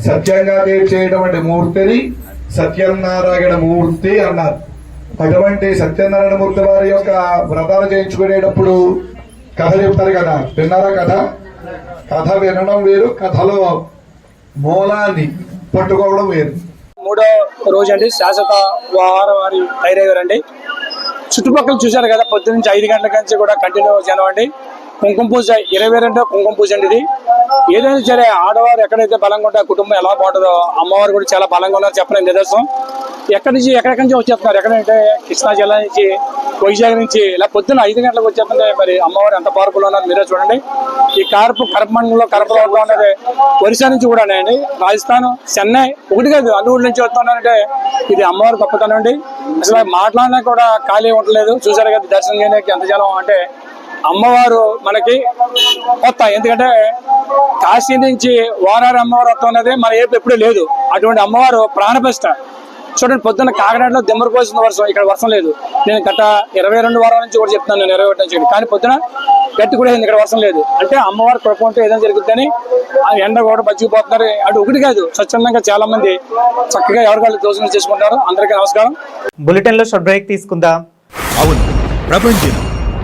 సత్యంగా తీర్చేటువంటి మూర్తిని సత్యనారాయణ మూర్తి అన్నారు. అటువంటి సత్యనారాయణ మూర్తి వారి యొక్క వ్రతాలు చేయించుకునేటప్పుడు కథ చెప్తారు కదా, విన్నారా? కథ వినడం వేరు, కథలో మూలాన్ని పట్టుకోవడం వేరు.
3వ రోజు అండి శాశ్వత వారి తయారయ్యారండి. చుట్టుపక్కల చూశారు కదా, పొద్దున్న నుంచి 5 గంటల నుంచి కూడా కంటిన్యూ జనం అండి. కుంకుమ పూజ 22 కుంకుమ పూజ అండి. ఇది ఏదైనా సరే ఆడవారు ఎక్కడైతే బలంగా ఉంటారో కుటుంబం ఎలా బాగుంటుందో అమ్మవారు కూడా చాలా బలంగా ఉన్నారు చెప్పలేని నిదర్శనం. ఎక్కడి నుంచి వచ్చేస్తున్నారు, ఎక్కడంటే కృష్ణా జిల్లా నుంచి, వైజాగ్ నుంచి ఇలా పొద్దున్న 5 గంటలకు వచ్చేస్తుంటే మరి అమ్మవారు ఎంత పవర్ఫుల్ ఉన్నారు మీరే చూడండి. ఈ కరపమండలంలో కరపలో ఉన్నది ఒరిస్సా నుంచి కూడా అండి, రాజస్థాన్, చెన్నై, ఒకటి కాదు అన్ని ఊళ్ళ నుంచి వస్తున్నారంటే ఇది అమ్మవారు గొప్పతనం అండి. అసలు మాట్లాడినా కూడా ఖాళీ ఉండలేదు. చూసారు కదా దర్శనం చేయడానికి ఎంత జనం అంటే. అమ్మవారు మనకి కొత్త, ఎందుకంటే కాశీ నుంచి వారారి అమ్మవారు వస్తా ఉన్నది మన ఏపీ ఎప్పుడూ లేదు. అటువంటి అమ్మవారు ప్రాణప్రతిష్ఠ చూడండి. పొద్దున్న కాకినాడలో దిమ్మరిపోసిన వర్షం, ఇక్కడ వర్షం లేదు. నేను గత 22 వారాల నుంచి కూడా చెప్తున్నాను, నేను 21 నుంచి, కానీ పొద్దున గట్టి కూడా ఇక్కడ వర్షం లేదు. అంటే అమ్మవారి కృప ఉంటే ఏదైనా జరుగుతుందని ఎండ కూడా బతికిపోతున్నారు. అటు ఒకటి కాదు, స్వచ్ఛందంగా చాలా మంది చక్కగా ఎవరికాళ్ళు దోషం చేసుకుంటారు. అందరికీ నమస్కారం.
బులెటిన్ లో షార్ట్ బ్రేక్ తీసుకుందాం.
అవును, ప్రభంజనం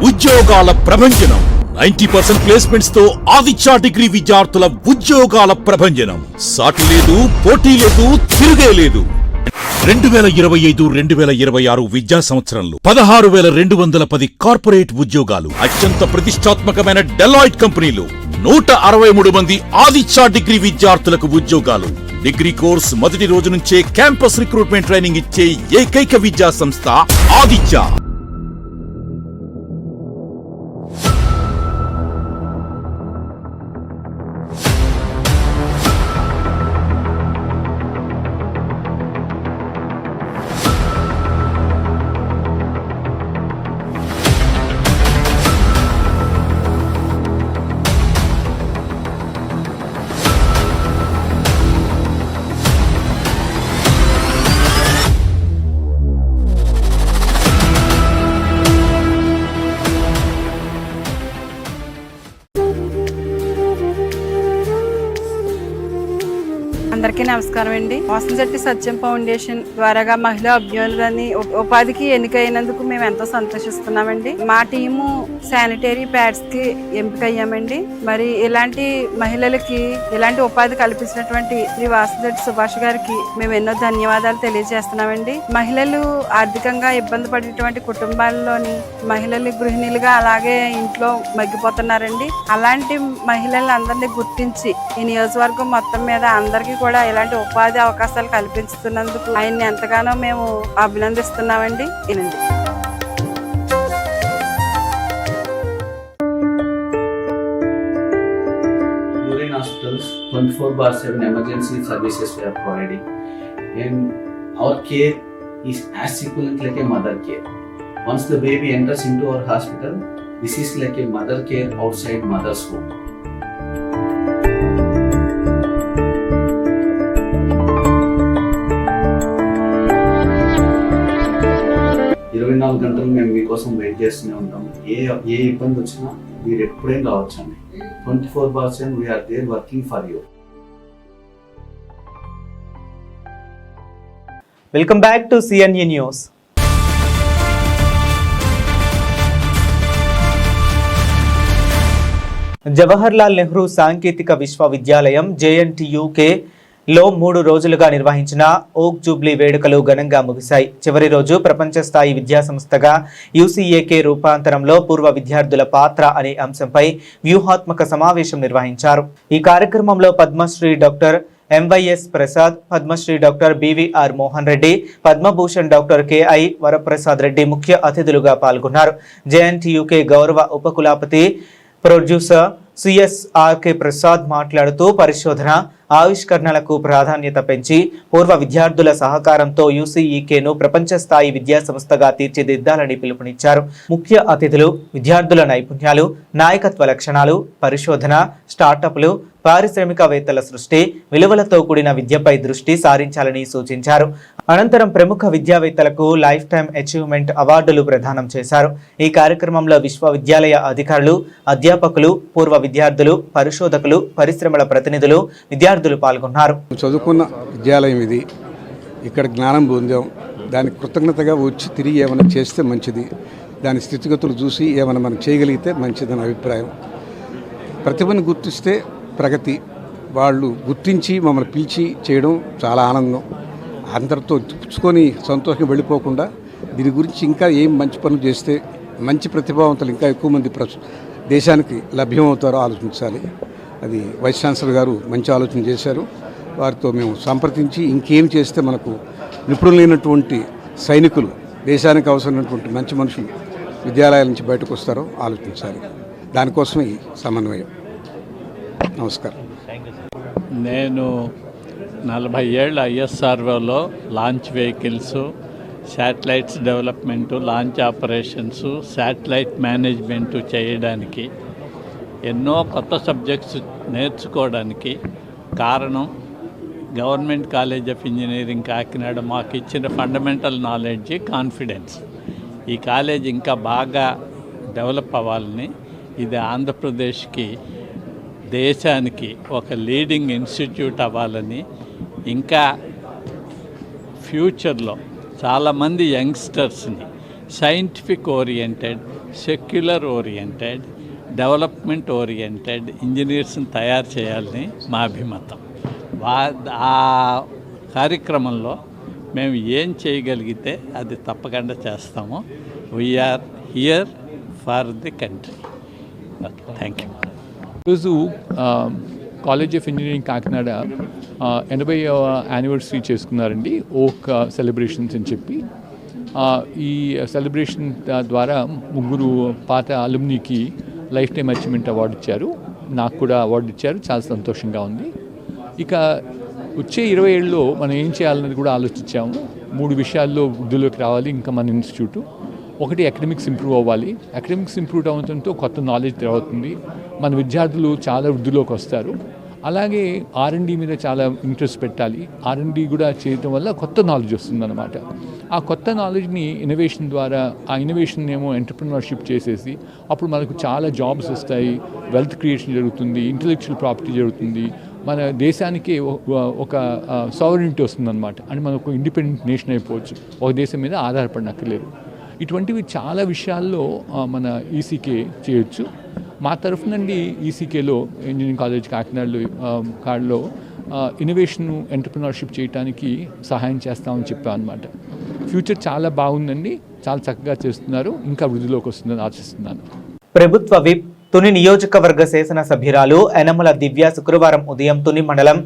ఉద్యోగాల ప్రభంజనం. 90% ప్లేస్మెంట్స్ తో ఆదిత్య డిగ్రీ విద్యార్థుల ఉద్యోగాల ప్రభంజనం. సాటి లేదు, పోటీ లేదు, తిరుగే లేదు. 2025-2026 విద్యా సంవత్సరంలో 16,210 కార్పొరేట్ ఉద్యోగాలు. అత్యంత ప్రతిష్టాత్మకమైన డెలాయిట్ కంపెనీలు 163 మంది ఆదిత్య డిగ్రీ విద్యార్థులకు ఉద్యోగాలు. డిగ్రీ కోర్స్ మొదటి రోజు నుంచే క్యాంపస్ రిక్రూట్మెంట్ ట్రైనింగ్ ఇచ్చే ఏకైక విద్యా సంస్థ ఆదిత్య.
అందరికీ నమస్కారం అండి. వాసంశెట్టి సత్యం ఫౌండేషన్ ద్వారాగా మహిళా అభ్యున్నతిని ఉపాధికి ఎన్నికైనందుకు మేము ఎంతో సంతోషిస్తున్నామండి. మా టీము శానిటరీ ప్యాడ్స్ కి ఎంపికయ్యామండి. మరి ఇలాంటి మహిళలకి ఇలాంటి ఉపాధి కల్పించినటువంటి శ్రీ వాసంశెట్టి సుభాష్ గారికి మేము ఎన్నో ధన్యవాదాలు తెలియజేస్తున్నామండి. మహిళలు ఆర్థికంగా ఇబ్బంది పడేటువంటి కుటుంబాల్లోని మహిళలు గృహిణులుగా అలాగే ఇంట్లో మగ్గిపోతున్నారండి. అలాంటి మహిళలందరినీ గుర్తించి ఈ నియోజకవర్గం మొత్తం మీద అందరికీ కూడా ఇలాంటి ఉపాధి అవకాశాలు కల్పిస్తున్నందుకు ఆయన్ని ఎంతగానో మేము అభినందిస్తున్నామండి. ఇనండి.
Urine hospitals 24/7 emergency services we are providing, and our care is as equivalent like a mother care. Once the baby enters into our hospital, this is like a mother care outside mother's home. 24 గంటలు మేము మీకోసం వెయిట్ చేస్తూనే ఉంటాం. ఏ ఇబ్బంది వచ్చినా మీరు ఎప్పుడైనా రావచ్చండి. 24/7 we are there working for you.
Welcome back to CNE news. Jawaharlal Nehru సాంకేతిక విశ్వవిద్యాలయం JNTUK లో 3 రోజులుగా నిర్వహించిన ఓక్ జూబ్లీ వేడుకలు ఘనంగా ముగిశాయి. చివరి రోజు ప్రపంచ స్థాయి విద్యా సంస్థగా UCAK రూపాంతరంలో పూర్వ విద్యార్థుల పాత్ర అనే అంశంపై వ్యూహాత్మక సమావేశం నిర్వహించారు. ఈ కార్యక్రమంలో Padma Shri doctor MYS Prasad, Padma Shri doctor BVR Mohan Reddy, Padma Bhushan doctor KI Varaprasad Reddy ముఖ్య అతిథులుగా పాల్గొన్నారు. JNTUK గౌరవ ఉపకులాపతి ప్రొడ్యూసర్ CSRK ప్రసాద్ మాట్లాడుతూ పరిశోధన ఆవిష్కరణలకు ప్రాధాన్యత పెంచి పూర్వ విద్యార్థుల సహకారంతో UCEKను ప్రపంచ స్థాయి విద్యా సంస్థగా తీర్చిదిద్దాలని పిలుపునిచ్చారు. ముఖ్య అతిథులు విద్యార్థుల నైపుణ్యాలు, నాయకత్వ లక్షణాలు, పరిశోధన, స్టార్టప్లు, పారిశ్రామికవేత్తల సృష్టి, విలువలతో కూడిన విద్యపై దృష్టి సారించాలని సూచించారు. అనంతరం ప్రముఖ విద్యావేత్తలకు లైఫ్ టైమ్ అచీవ్మెంట్ అవార్డులు ప్రదానం చేశారు. ఈ కార్యక్రమంలో విశ్వవిద్యాలయ అధికారులు, అధ్యాపకులు, పూర్వ విద్యార్థులు, పరిశోధకులు, పరిశ్రమల ప్రతినిధులు, విద్యార్థులు పాల్గొన్నారు.
చదువుకున్న విద్యాలయం ఇది. ఇక్కడ జ్ఞానం పొందాం. దానికి కృతజ్ఞతగా వచ్చి తిరిగి ఏమైనా చేస్తే మంచిది. దాని స్థితిగతులు చూసి ఏమైనా మనం చేయగలిగితే మంచిదని అభిప్రాయం. ప్రతిభను గుర్తిస్తే ప్రగతి. వాళ్ళు గుర్తించి మమ్మల్ని పిలిచి చేయడం చాలా ఆనందం. అందరితో పుచ్చుకొని సంతోషంగా వెళ్ళిపోకుండా దీని గురించి ఇంకా ఏం మంచి పనులు చేస్తే మంచి ప్రతిభావంతులు ఇంకా ఎక్కువ మంది దేశానికి లభ్యమవుతారో ఆలోచించాలి. అది వైస్ ఛాన్సలర్ గారు మంచి ఆలోచన చేశారు. వారితో మేము సంప్రదించి ఇంకేం చేస్తే మనకు నిపుణులైనటువంటి సైనికులు, దేశానికి అవసరమైనటువంటి మంచి మనుషులు విద్యాలయాల నుంచి బయటకు వస్తారో ఆలోచించాలి. దానికోసం ఈ సమన్వయం. నమస్కారం.
నేను 40 ఏళ్ళ ISROలో launch vehicles, satellites development, launch operations, satellite management చేయడానికి, ఎన్నో కొత్త సబ్జెక్ట్స్ నేర్చుకోవడానికి కారణం government college of engineering Kakinada మాకు ఇచ్చిన ఫండమెంటల్ నాలెడ్జ్, కాన్ఫిడెన్స్. ఈ కాలేజ్ ఇంకా బాగా డెవలప్ అవ్వాలని, ఇది ఆంధ్రప్రదేశ్కి, దేశానికి ఒక లీడింగ్ ఇన్స్టిట్యూట్ అవ్వాలని, ఇంకా ఫ్యూచర్లో చాలామంది యంగ్స్టర్స్ని scientific oriented, secular oriented, development oriented ఇంజనీర్స్ని తయారు చేయాలని మా అభిమతం. ఆ కార్యక్రమంలో మేము ఏం చేయగలిగితే అది తప్పకుండా చేస్తాము. We're here for the country. Okay, thank you.
ఈరోజు కాలేజ్ ఆఫ్ ఇంజనీరింగ్ కాకినాడ 80వ యానివర్సరీ చేసుకున్నారండి, ఓక్ సెలబ్రేషన్స్ అని చెప్పి. ఈ సెలబ్రేషన్ ద్వారా 3 పాత అలుమ్నీకి లైఫ్ టైమ్ అచీవ్మెంట్ అవార్డు ఇచ్చారు. నాకు కూడా అవార్డు ఇచ్చారు. చాలా సంతోషంగా ఉంది. ఇక వచ్చే 20 ఏళ్ళలో మనం ఏం చేయాలన్నది కూడా ఆలోచించాము. 3 విషయాల్లో వృద్ధిలోకి రావాలి ఇంకా మన ఇన్స్టిట్యూటు. ఒకటి, అకాడమిక్స్ ఇంప్రూవ్ అవ్వాలి. అకాడమిక్స్ ఇంప్రూవ్ అవడంతో కొత్త నాలెడ్జ్ అవుతుంది. మన విద్యార్థులు చాలా వృద్ధిలోకి వస్తారు. అలాగే R&D మీద చాలా ఇంట్రెస్ట్ పెట్టాలి. R&D కూడా చేయడం వల్ల కొత్త నాలెడ్జ్ వస్తుందన్నమాట. ఆ కొత్త నాలెడ్జ్ని ఇన్నోవేషన్ ద్వారా, ఆ ఇన్నోవేషన్ ఏమో ఎంటర్ప్రెన్యూర్షిప్ చేసేసి అప్పుడు మనకు చాలా జాబ్స్ వస్తాయి, వెల్త్ క్రియేషన్ జరుగుతుంది, ఇంటలెక్చువల్ ప్రాపర్టీ జరుగుతుంది, మన దేశానికి ఒక సావరెనిటీ వస్తుందన్నమాట. అంటే మనకు ఇండిపెండెంట్ నేషన్ అయిపోవచ్చు, ఒక దేశం మీద ఆధారపడనక్కర్లేదు. ఇటువంటివి చాలా విషయాల్లో మన ECK చేయొచ్చు. మా తరఫు నుండి ECKలో, ఇంజనీరింగ్ కాలేజ్ కాకినాడలో ఇన్నోవేషన్, ఎంటర్ప్రెన్యూర్షిప్ చేయడానికి సహాయం చేస్తామని చెప్పాం అనమాట. ఫ్యూచర్ చాలా బాగుందండి, చాలా చక్కగా చేస్తున్నారు, ఇంకా వృద్ధిలోకి వస్తుందని ఆశిస్తున్నాను.
ప్రభుత్వ విప్ తుని నియోజకవర్గ శాసనసభ్యురాలు యనమల దివ్య శుక్రవారం ఉదయం తుని మండలం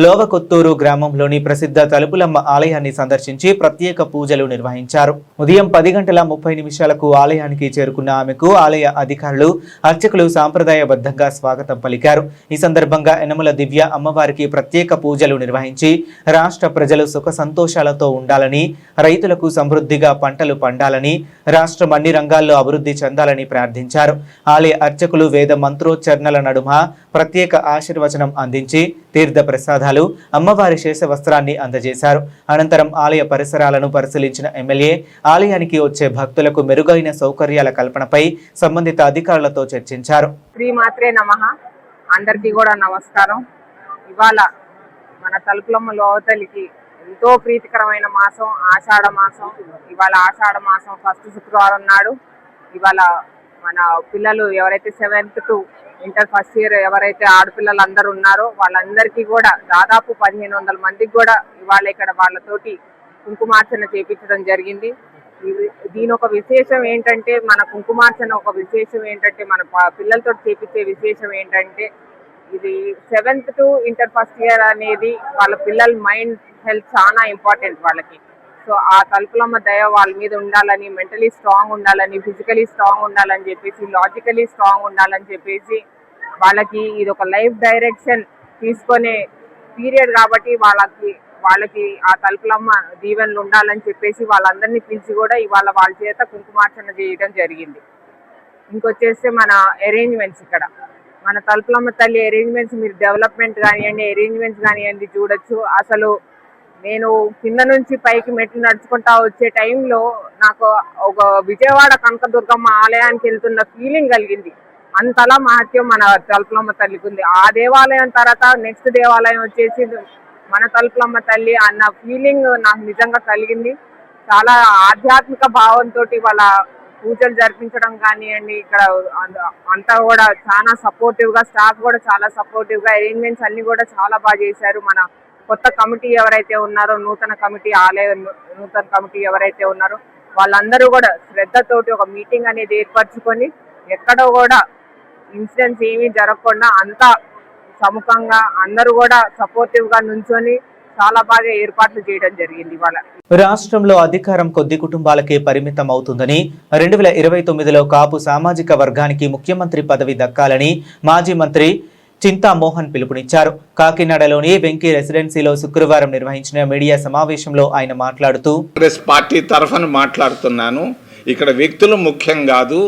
లోవకొత్తూరు గ్రామంలోని ప్రసిద్ధ తలుపులమ్మ ఆలయాన్ని సందర్శించి ప్రత్యేక పూజలు నిర్వహించారు. ఉదయం 10:30 ఆలయానికి చేరుకున్న ఆమెకు ఆలయ అధికారులు, అర్చకులు సాంప్రదాయబద్ధంగా స్వాగతం పలికారు. ఈ సందర్భంగా యనమల దివ్య అమ్మవారికి ప్రత్యేక పూజలు నిర్వహించి రాష్ట్ర ప్రజలు సుఖ సంతోషాలతో ఉండాలని, రైతులకు సమృద్ధిగా పంటలు పండాలని, రాష్ట్రం అన్ని రంగాల్లో అభివృద్ధి చెందాలని ప్రార్థించారు. ఆలయ అర్చకులు అర్చకులు వేద మంత్రోచ్చరణల నడుమ ప్రత్యేక ఆశీర్వచనం అందించి తీర్థ ప్రసాదాలు, అమ్మవారి శేషవస్త్రాన్ని అందజేశారు. అనంతరం ఆలయ పరిసరాలను పరిశీలించిన ఎమ్మెల్యే ఆలయానికి వచ్చే భక్తులకు మెరుగైన సౌకర్యాల కల్పనపై సంబంధిత అధికారులతో చర్చించారు.
శ్రీమాత్రే నమః. అందరికీ కూడా నమస్కారం. ఇవాళ మన తలుపులమ్మ లోతలికి ఎంతో ప్రీతికరమైన మాసం ఆషాఢ మాసం. ఇవాళ ఆషాఢ మాసం ఫస్ట్ శుక్రవారం నాడు ఇవాళ మన పిల్లలు ఎవరైతే 7th to inter first year ఎవరైతే ఆడపిల్లలు అందరూ ఉన్నారో వాళ్ళందరికీ కూడా దాదాపు 1500 మందికి కూడా ఇవాళ ఇక్కడ వాళ్ళతోటి కుంకుమార్చన చేపించడం జరిగింది. దీని ఒక విశేషం ఏంటంటే, మన కుంకుమార్చన ఒక విశేషం ఏంటంటే, మన పిల్లలతో చేపించే విశేషం ఏంటంటే, ఇది 7th to inter first year అనేది వాళ్ళ పిల్లల మైండ్ హెల్త్ చాలా ఇంపార్టెంట్ వాళ్ళకి. సో ఆ తలుపులమ్మ దయ వాళ్ళ మీద ఉండాలని, మెంటలీ స్ట్రాంగ్ ఉండాలని, ఫిజికలీ స్ట్రాంగ్ ఉండాలని చెప్పేసి, లాజికలీ స్ట్రాంగ్ ఉండాలని చెప్పేసి వాళ్ళకి ఇది ఒక లైఫ్ డైరెక్షన్ తీసుకునే పీరియడ్ కాబట్టి వాళ్ళకి ఆ తలుపులమ్మ దీవెనలు ఉండాలని చెప్పేసి వాళ్ళందరినీ పిలిచి కూడా ఇవాళ వాళ్ళ చేత కుంకుమార్చన చేయడం జరిగింది. ఇంకొచ్చేస్తే మన అరేంజ్మెంట్స్, ఇక్కడ మన తలుపులమ్మ తల్లి అరేంజ్మెంట్స్ మీరు డెవలప్మెంట్ కానివ్వండి, అరేంజ్మెంట్స్ కానివ్వండి చూడొచ్చు. అసలు నేను కింద నుంచి పైకి మెట్లు నడుచుకుంటా వచ్చే టైంలో నాకు ఒక విజయవాడ కనకదుర్గమ్మ ఆలయానికి వెళ్తున్న ఫీలింగ్ కలిగింది. అంతలా మహత్యం మన తలుపులమ్మ తల్లికి ఉంది. ఆ దేవాలయం తర్వాత నెక్స్ట్ దేవాలయం వచ్చేసి మన తలుపులమ్మ తల్లి అన్న ఫీలింగ్ నాకు నిజంగా కలిగింది. చాలా ఆధ్యాత్మిక భావంతో వాళ్ళ పూజలు జరిపించడం కానివ్వండి, ఇక్కడ అంతా కూడా చాలా సపోర్టివ్గా, స్టాఫ్ కూడా చాలా సపోర్టివ్గా, అరేంజ్మెంట్స్ అన్ని కూడా చాలా బాగా చేశారు. మన కొత్త కమిటీ ఎవరైతే ఉన్నారో, నూతన కమిటీ ఎవరైతే ఉన్నారో వాళ్ళందరూ కూడా శ్రద్ధతోటి ఒక మీటింగ్ అనేది ఏర్పరచుకొని ఎక్కడ కూడా ఇన్సిడెంట్స్ ఏమీ జరగకుండా అంతా సముఖంగా అందరూ కూడా సపోర్టివ్ గా నుంచొని చాలా బాగా ఏర్పాట్లు చేయడం జరిగింది. ఇవాళ
రాష్ట్రంలో అధికారం కొద్ది కుటుంబాలకే పరిమితం అవుతుందని 2029లో కాపు సామాజిక వర్గానికి ముఖ్యమంత్రి పదవి దక్కాలని మాజీ మంత్రి చింతామోహన్ పిలుపునిచ్చారు. కాకినాడలోని వెంకీ రెసిడెన్సీలో శుక్రవారం నిర్వహించిన మీడియా సమావేశంలో ఆయన మాట్లాడుతూ,
కాంగ్రెస్ పార్టీ తరఫున మాట్లాడుతున్నాను. ఇక్కడ వ్యక్తులు ముఖ్యం కాదు,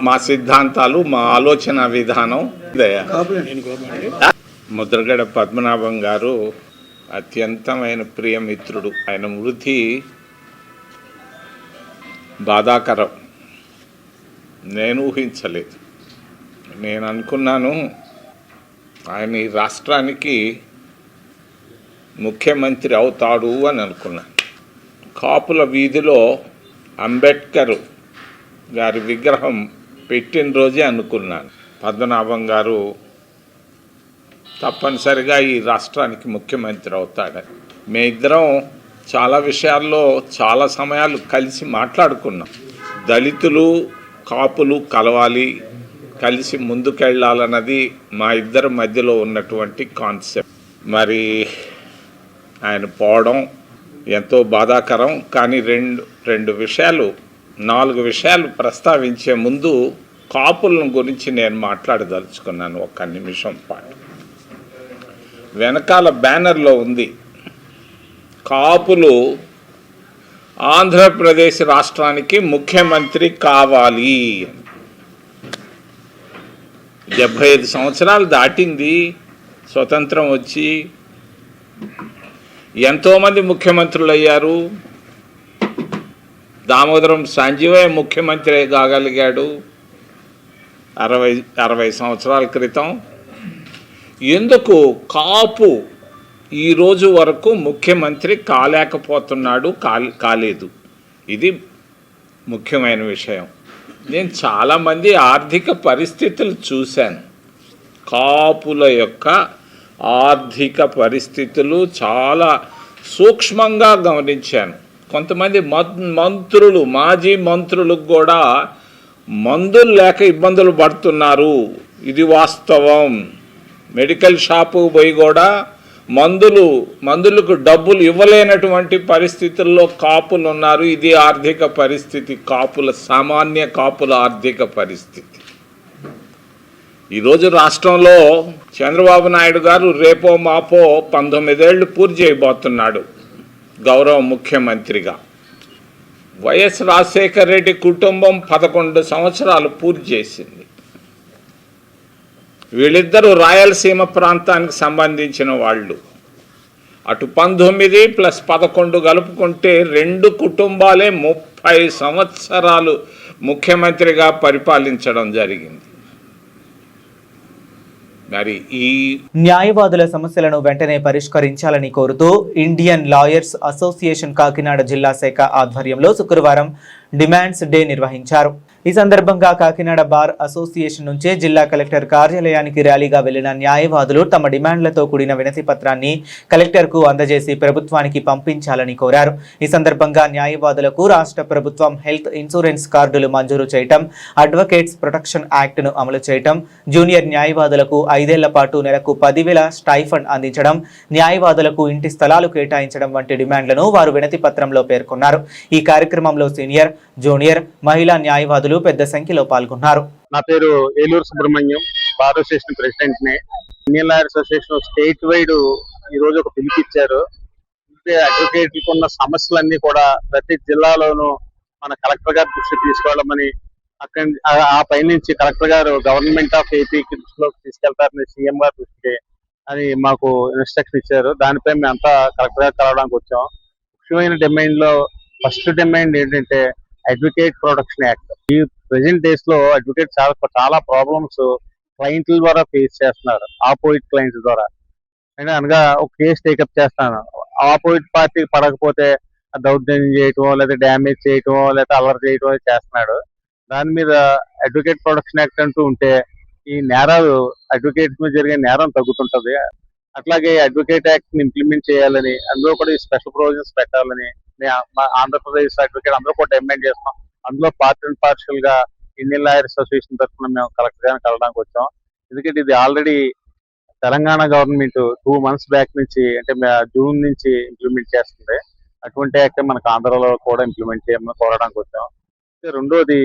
మా సిద్ధాంతాలు, మా ఆలోచన విధానం. ముద్రగడ పద్మనాభం గారు అత్యంతమైన ప్రియమిత్రుడు. ఆయన మృతి బాధాకరం. నేను ఊహించలేదు. నేను అనుకున్నాను ఆయన ఈ రాష్ట్రానికి ముఖ్యమంత్రి అవుతాడు అని అనుకున్నాను. కాపుల వీధిలో అంబేద్కర్ గారి విగ్రహం పెట్టిన రోజే అనుకున్నాను పద్మనాభం గారు తప్పనిసరిగా ఈ రాష్ట్రానికి ముఖ్యమంత్రి అవుతాడని. మేమిద్దరం చాలా విషయాల్లో చాలా సమయాలు కలిసి మాట్లాడుకున్నాం. దళితులు కాపులు కలవాలి, కలిసి ముందుకెళ్ళాలన్నది మా ఇద్దరి మధ్యలో ఉన్నటువంటి కాన్సెప్ట్. మరి ఆయన పోవడం ఎంతో బాధాకరం. కానీ రెండు విషయాలు, 4 విషయాలు ప్రస్తావించే ముందు కాపుల గురించి నేను మాట్లాడదలుచుకున్నాను ఒక్క నిమిషం పాటు. వెనకాల బ్యానర్లో ఉంది, కాపులు ఆంధ్రప్రదేశ్ రాష్ట్రానికి ముఖ్యమంత్రి కావాలి. 75 సంవత్సరాలు దాటింది స్వతంత్రం వచ్చి. ఎంతోమంది ముఖ్యమంత్రులు అయ్యారు. దామోదరం సంజీవయ్య ముఖ్యమంత్రి కాగలిగాడు 60 సంవత్సరాల క్రితం. ఎందుకు కాపు ఈరోజు వరకు ముఖ్యమంత్రి కాలేకపోతున్నాడు, కాలేదు? ఇది ముఖ్యమైన విషయం. నేను చాలామంది ఆర్థిక పరిస్థితులు చూశాను. కాపుల యొక్క ఆర్థిక పరిస్థితులు చాలా సూక్ష్మంగా గమనించాను. కొంతమంది మంత్రులు, మాజీ మంత్రులకు కూడా మందులు లేక ఇబ్బందులు పడుతున్నారు. ఇది వాస్తవం. మెడికల్ షాపు పోయి కూడా మందులకు డబ్బులు ఇవ్వలేనటువంటి పరిస్థితుల్లో కాపులు ఉన్నారు. ఇది ఆర్థిక పరిస్థితి, సామాన్య కాపుల ఆర్థిక పరిస్థితి. ఈరోజు రాష్ట్రంలో చంద్రబాబు నాయుడు గారు రేపో మాపో 19 ఏళ్ళు పూర్తి చేయబోతున్నాడు గౌరవ ముఖ్యమంత్రిగా. వైఎస్ రాజశేఖర రెడ్డి కుటుంబం 11 సంవత్సరాలు పూర్తి చేసింది. వీళ్ళిద్దరూ రాయలసీమ ప్రాంతానికి సంబంధించిన వాళ్ళు. అటు 19 + 11 కలుపుకుంటే 2 కుటుంబాలే 30 సంవత్సరాలు ముఖ్యమంత్రిగా పరిపాలించడం జరిగింది. మరి ఈ
న్యాయవాదుల సమస్యలను వెంటనే పరిష్కరించాలని కోరుతూ ఇండియన్ లాయర్స్ అసోసియేషన్ కాకినాడ జిల్లా శాఖ ఆధ్వర్యంలో శుక్రవారం డిమాండ్స్ డే నిర్వహించారు. ఈ సందర్భంగా కాకినాడ బార్ అసోసియేషన్ నుంచే జిల్లా కలెక్టర్ కార్యాలయానికి ర్యాలీగా వెళ్లిన న్యాయవాదులు తమ డిమాండ్లతో కూడిన వినతి పత్రాన్ని కలెక్టర్కు అందజేసి ప్రభుత్వానికి పంపించాలని కోరారు. ఈ సందర్భంగా న్యాయవాదులకు రాష్ట్ర ప్రభుత్వం హెల్త్ ఇన్సూరెన్స్ కార్డులు మంజూరు చేయటం, అడ్వకేట్స్ ప్రొటెక్షన్ యాక్ట్ను అమలు చేయటం, జూనియర్ న్యాయవాదులకు 5 ఏళ్ల పాటు నెలకు 10,000 స్టైఫండ్ అందించడం, న్యాయవాదులకు ఇంటి స్థలాలు కేటాయించడం వంటి డిమాండ్లను వారు వినతి పత్రంలో పేర్కొన్నారు. ఈ కార్యక్రమంలో సీనియర్, జూనియర్, మహిళా న్యాయవాదులు పెద్ద సంఖ్యలో పాల్గొన్నారు.
నా పేరు Eluru Subrahmanyam, bar association president ని. Indian lawyer association state wide ఈ రోజు ఒక పిలిపిచ్చారు. అడ్వకేట్లకు ఉన్న సమస్యలన్నీ కూడా ప్రతి జిల్లాలోనూ మన కలెక్టర్ గారి దృష్టికి తీసుకెళ్ళమని, ఆ పై నుంచి కలెక్టర్ గారు గవర్నమెంట్ ఆఫ్ ఏపీకి దృష్టిలోకి తీసుకెళ్తారని సీఎం గారి దృష్టికి అని మాకు ఇన్స్ట్రక్షన్ ఇచ్చారు. దానిపై మేమంతా కలెక్టర్ గారు కలవడానికి వచ్చాం. ముఖ్యమైన డిమాండ్ లో ఫస్ట్ డిమాండ్ ఏంటంటే అడ్వకేట్ ప్రొటెక్షన్ యాక్ట్. ఈ ప్రెసెంట్ డేస్ లో అడ్వకేట్ చాలా ప్రాబ్లమ్స్ క్లయింట్ల ద్వారా ఫేస్ చేస్తున్నారు. ఆపోజిట్ క్లయింట్స్ ద్వారా అనగా ఒక కేసు టేకప్ చేస్తాను, ఆపోజిట్ పార్టీకి పడకపోతే దౌర్జన్యం చేయటం, లేదా డ్యామేజ్ చేయటం, లేదా అల్లరి చేయటం చేస్తున్నాడు. దాని మీద అడ్వకేట్ ప్రొటెక్షన్ యాక్ట్ అంటూ ఉంటే ఈ నేరాలు అడ్వకేట్స్ మీద జరిగే నేరం తగ్గుతుంటది. అట్లాగే అడ్వకేట్ యాక్ట్ ఇంప్లిమెంట్ చేయాలని, అందులో కూడా ఈ స్పెషల్ ప్రొవిజన్స్ పెట్టాలని ఆంధ్రప్రదేశ్ అడ్వకేట్ అందరూ కూడా డిమాండ్ చేస్తాం. అందులో పార్ట్ అండ్ పార్షల్ గా ఇండియన్ లాయర్స్ అసోసియేషన్ తరఫున మేము కలెక్టర్ గారిని కలవడానికి వచ్చాం. ఎందుకంటే ఇది already Telangana government 2 months back నుంచి, అంటే జూన్ నుంచి ఇంప్లిమెంట్ చేస్తుంది. అటువంటి యాక్ట్ మనకు ఆంధ్రలో కూడా ఇంప్లిమెంట్ చేయమని కోరడానికి వచ్చాం. రెండోది,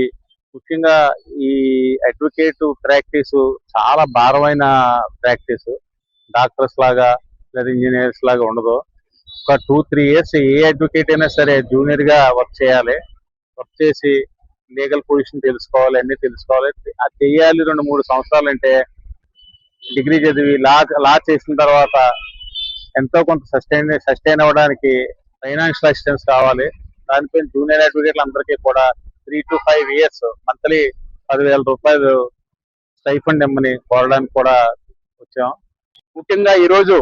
ముఖ్యంగా ఈ అడ్వకేట్ ప్రాక్టీస్ చాలా భారమైన ప్రాక్టీస్. డాక్టర్స్ లాగా లేదా ఇంజనీర్స్ లాగా ఉండదు. ఒక 2-3 years ఏ అడ్వకేట్ అయినా సరే జూనియర్ గా వర్క్ చేయాలి. వర్క్ చేసి లీగల్ పొజిషన్ తెలుసుకోవాలి, అన్ని తెలుసుకోవాలి. అది చేయాలి 2-3 సంవత్సరాలు. అంటే డిగ్రీ చదివి లా చేసిన తర్వాత ఎంతో కొంత సస్టైన్ అవ్వడానికి ఫైనాన్షియల్ అసిస్టెన్స్ కావాలి. దానిపై జూనియర్ అడ్వకేట్లు అందరికీ కూడా 3 to 5 years మంత్లీ 10,000 రూపాయలు స్టైఫండ్ ఇమ్మని కోరడానికి కూడా వచ్చాం. ముఖ్యంగా ఈరోజు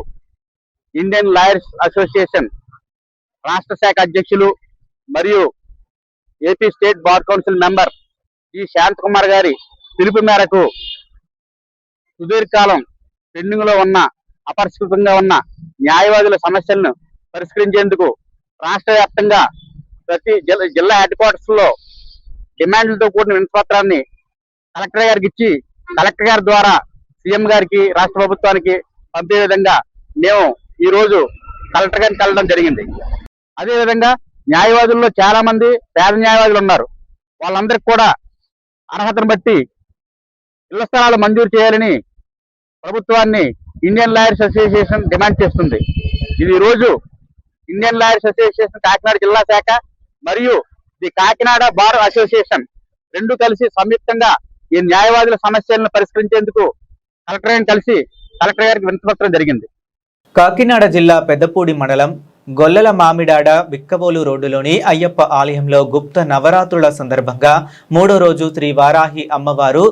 ఇండియన్ లాయర్స్ అసోసియేషన్ రాష్ట్ర శాఖ అధ్యక్షులు మరియు AP state bar council member ఈ శాంత్ కుమార్ గారి పిలుపు మేరకు సుదీర్ఘకాలం పెండింగ్ లో ఉన్న, అపరిష్కృతంగా ఉన్న న్యాయవాదుల సమస్యలను పరిష్కరించేందుకు రాష్ట్ర వ్యాప్తంగా ప్రతి జిల్లా హెడ్ క్వార్టర్స్ లో డిమాండ్లతో కూడిన వినతిపత్రాన్ని కలెక్టర్ గారికి ఇచ్చి, కలెక్టర్ గారి ద్వారా సీఎం గారికి, రాష్ట్ర ప్రభుత్వానికి పంపే విధంగా మేము ఈ రోజు కలెక్టర్ గారిని కలవడం జరిగింది. అదేవిధంగా న్యాయవాదుల్లో చాలా మంది పేద న్యాయవాదులు ఉన్నారు. వాళ్ళందరికీ కూడా అర్హతను బట్టి ఇళ్ల స్థలాలు మంజూరు చేయాలని ప్రభుత్వాన్ని ఇండియన్ లాయర్స్ అసోసియేషన్ డిమాండ్ చేస్తుంది. ఇది ఈ రోజు ఇండియన్ లాయర్స్ అసోసియేషన్ కాకినాడ జిల్లా శాఖ మరియు ది కాకినాడ బార్ అసోసియేషన్ రెండు కలిసి సంయుక్తంగా ఈ న్యాయవాదుల సమస్యలను పరిష్కరించేందుకు కలెక్టర్ కలిసి కలెక్టర్ గారికి వినతిపత్రం జరిగింది.
కాకినాడ జిల్లా పెద్దపూడి మండలం గొల్లల మామిడాడ బిక్కవోలు రోడ్డులోని అయ్యప్ప ఆలయంలో గుప్త నవరాత్రుల సందర్భంగా 3వ రోజు శ్రీ వారాహి అమ్మవారు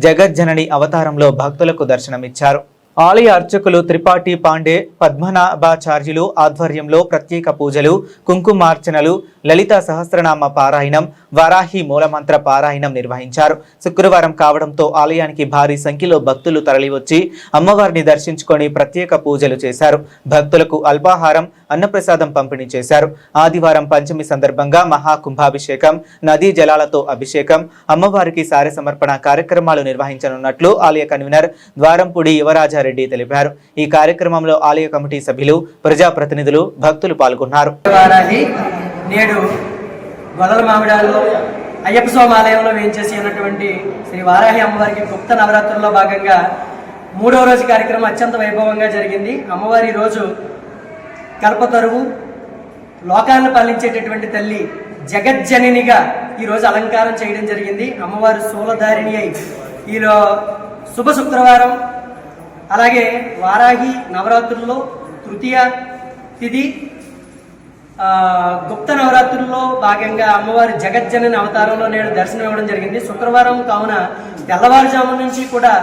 జగజ్జనని అవతారంలో భక్తులకు దర్శనమిచ్చారు. ఆలయ అర్చకులు త్రిపాఠి పాండే, పద్మనాభాచార్యులు ఆధ్వర్యంలో ప్రత్యేక పూజలు, కుంకుమార్చనలు, లలిత సహస్రనామ పారాయణం, వారాహి మూలమంత్ర పారాయణం నిర్వహించారు. శుక్రవారం కావడంతో ఆలయానికి భారీ సంఖ్యలో భక్తులు తరలివచ్చి అమ్మవారిని దర్శించుకొని ప్రత్యేక పూజలు చేశారు. భక్తులకు అల్పాహారం, అన్నప్రసాదం పంపిణీ చేశారు. ఆదివారం పంచమి సందర్భంగా మహాకుంభాభిషేకం, నదీ జలాలతో అభిషేకం, అమ్మవారికి సారె సమర్పణ కార్యక్రమాలు నిర్వహించనున్నట్లు ఆలయ కన్వీనర్ ద్వారంపూడి యువరాజారెడ్డి తెలిపారు. ఈ కార్యక్రమంలో ఆలయ కమిటీ సభ్యులు, ప్రజాప్రతినిధులు, భక్తులు పాల్గొన్నారు.
నేడు గొల్లల మామిడాల్లో అయ్యప్ప స్వామి ఆలయంలో వేయించేసి ఉన్నటువంటి శ్రీ వారాహి అమ్మవారికి గుప్త నవరాత్రుల్లో భాగంగా 3వ రోజు కార్యక్రమం అత్యంత వైభవంగా జరిగింది. అమ్మవారి రోజు కల్పతరువు, లోకాలను పాలించేటటువంటి తల్లి జగజ్జననిగా ఈరోజు అలంకారం చేయడం జరిగింది. అమ్మవారు శూలధారిణి అయి ఈలో శుభ శుక్రవారం అలాగే వారాహి నవరాత్రుల్లో తృతీయ తిథి గుప్త నవరాత్రుల్లో భాగంగా అమ్మవారి జగజ్జనని అవతారంలో నేడు దర్శనం ఇవ్వడం జరిగింది. శుక్రవారం కావున తెల్లవారుజాము నుంచి కూడా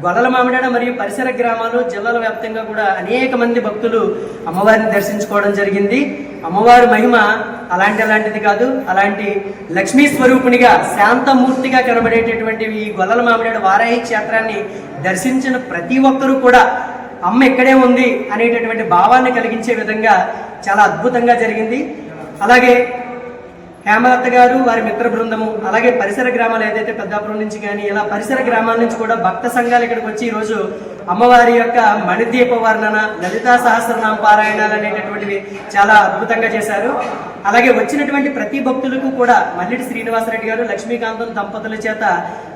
గొల్లల మామిడాడ మరియు పరిసర గ్రామాలు జిల్లాల వ్యాప్తంగా కూడా అనేక మంది భక్తులు అమ్మవారిని దర్శించుకోవడం జరిగింది. అమ్మవారి మహిమ అలాంటిది కాదు. అలాంటి లక్ష్మీ స్వరూపునిగా శాంతమూర్తిగా కనబడేటటువంటి ఈ గొల్లల మామిడాడ వారాహి క్షేత్రాన్ని దర్శించిన ప్రతి ఒక్కరూ కూడా అమ్మ ఇక్కడే ఉంది అనేటటువంటి భావాన్ని కలిగించే విధంగా చాలా అద్భుతంగా జరిగింది. అలాగే హేమలత గారు వారి మిత్ర బృందము, అలాగే పరిసర గ్రామాలు ఏదైతే పెద్దాపురం నుంచి కానీ ఇలా పరిసర గ్రామాల నుంచి కూడా భక్త సంఘాలు ఇక్కడికి వచ్చి ఈరోజు అమ్మవారి యొక్క మణిదీప వర్ణన, లలితా సహస్రనామ పారాయణాలు అనేటటువంటివి చాలా అద్భుతంగా చేశారు. అలాగే వచ్చినటువంటి ప్రతి భక్తులకు కూడా మల్లిడి శ్రీనివాసరెడ్డి గారు, లక్ష్మీకాంతం దంపతుల చేత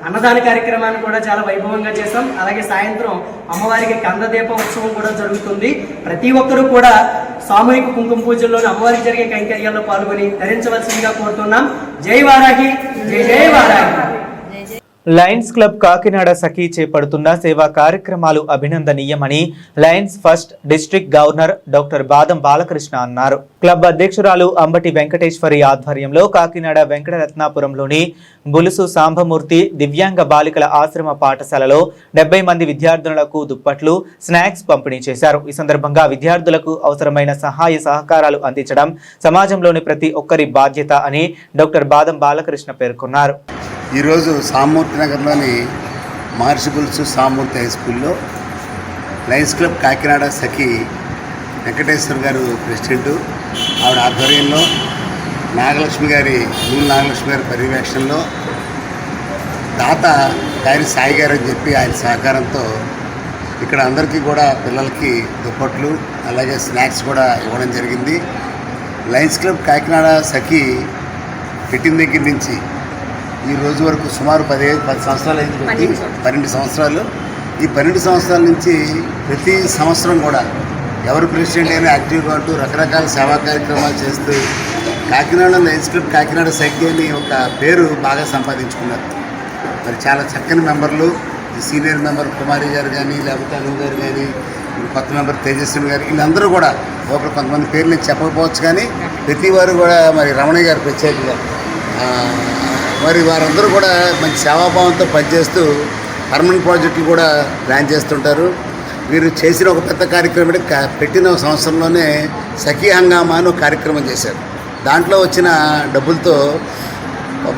అన్నదాన కార్యక్రమాన్ని కూడా చాలా వైభవంగా చేశాం. అలాగే సాయంత్రం అమ్మవారికి కందదీప ఉత్సవం కూడా జరుగుతుంది. ప్రతి ఒక్కరూ కూడా సామూహిక కుంకుమ పూజల్లోని అమ్మవారికి జరిగే కైంకర్యాల్లో పాల్గొని ధరించవలసిందిగా కోరుతున్నాం. జై వారాహి, జై జై వారాహి.
లయన్స్ క్లబ్ కాకినాడ సఖీ చేపడుతున్న సేవా కార్యక్రమాలు అభినందనీయమని Lions first district governor doctor బాదం బాలకృష్ణ అన్నారు. క్లబ్ అధ్యక్షురాలు అంబటి వెంకటేశ్వరి ఆధ్వర్యంలో కాకినాడ వెంకటరత్నాపురంలోని బులుసు సాంబమూర్తి దివ్యాంగ బాలికల ఆశ్రమ పాఠశాలలో 70 మంది విద్యార్థులకు దుప్పట్లు, స్నాక్స్ పంపిణీ చేశారు. ఈ సందర్భంగా విద్యార్థులకు అవసరమైన సహాయ సహకారాలు అందించడం సమాజంలోని ప్రతి ఒక్కరి బాధ్యత అని డాక్టర్ బాదం బాలకృష్ణ పేర్కొన్నారు.
ఈరోజు సామూర్తి నగర్లోని మహర్షి బుల్సు సామూర్తి హై స్కూల్లో లయన్స్ క్లబ్ కాకినాడ సఖి వెంకటేశ్వర్ గారు ప్రెసిడెంటు, ఆవిడ ఆధ్వర్యంలో నాగలక్ష్మి గారి పర్యవేక్షణలో దాత గారి సాయి గారు అని చెప్పి ఆయన సహకారంతో ఇక్కడ అందరికీ కూడా పిల్లలకి దుప్పట్లు అలాగే స్నాక్స్ కూడా ఇవ్వడం జరిగింది. లయన్స్ క్లబ్ కాకినాడ సఖి పెట్టిన దగ్గర నుంచి ఈ రోజు వరకు సుమారు 10 సంవత్సరాలు అయింది. 12 సంవత్సరాలు. ఈ 12 సంవత్సరాల నుంచి ప్రతి సంవత్సరం కూడా ఎవరు ప్రెసిడెంట్ అయినా యాక్టివ్గా ఉంటూ రకరకాల సేవా కార్యక్రమాలు చేస్తూ కాకినాడలో లయన్స్ క్లబ్ కాకినాడ సఖి అని ఒక పేరు బాగా సంపాదించుకున్నారు. మరి చాలా చక్కని మెంబర్లు, సీనియర్ మెంబర్ కుమారి గారు కానీ, లేకపోతే అను గారు కానీ, కొత్త మెంబర్ తేజస్విని గారు, వీళ్ళందరూ కూడా ఒకరు కొంతమంది పేర్లు నేను చెప్పకపోవచ్చు కానీ ప్రతి వారు కూడా మరి రమణయ్య గారు ప్రత్యేకంగా మరి వారందరూ కూడా మంచి సేవాభావంతో పనిచేస్తూ పర్మనెంట్ ప్రాజెక్టులు కూడా ప్లాన్ చేస్తుంటారు. వీరు చేసిన ఒక పెద్ద కార్యక్రమం పెట్టిన సంవత్సరంలోనే సఖీ హంగామా అని ఒక కార్యక్రమం చేశారు. దాంట్లో వచ్చిన డబ్బులతో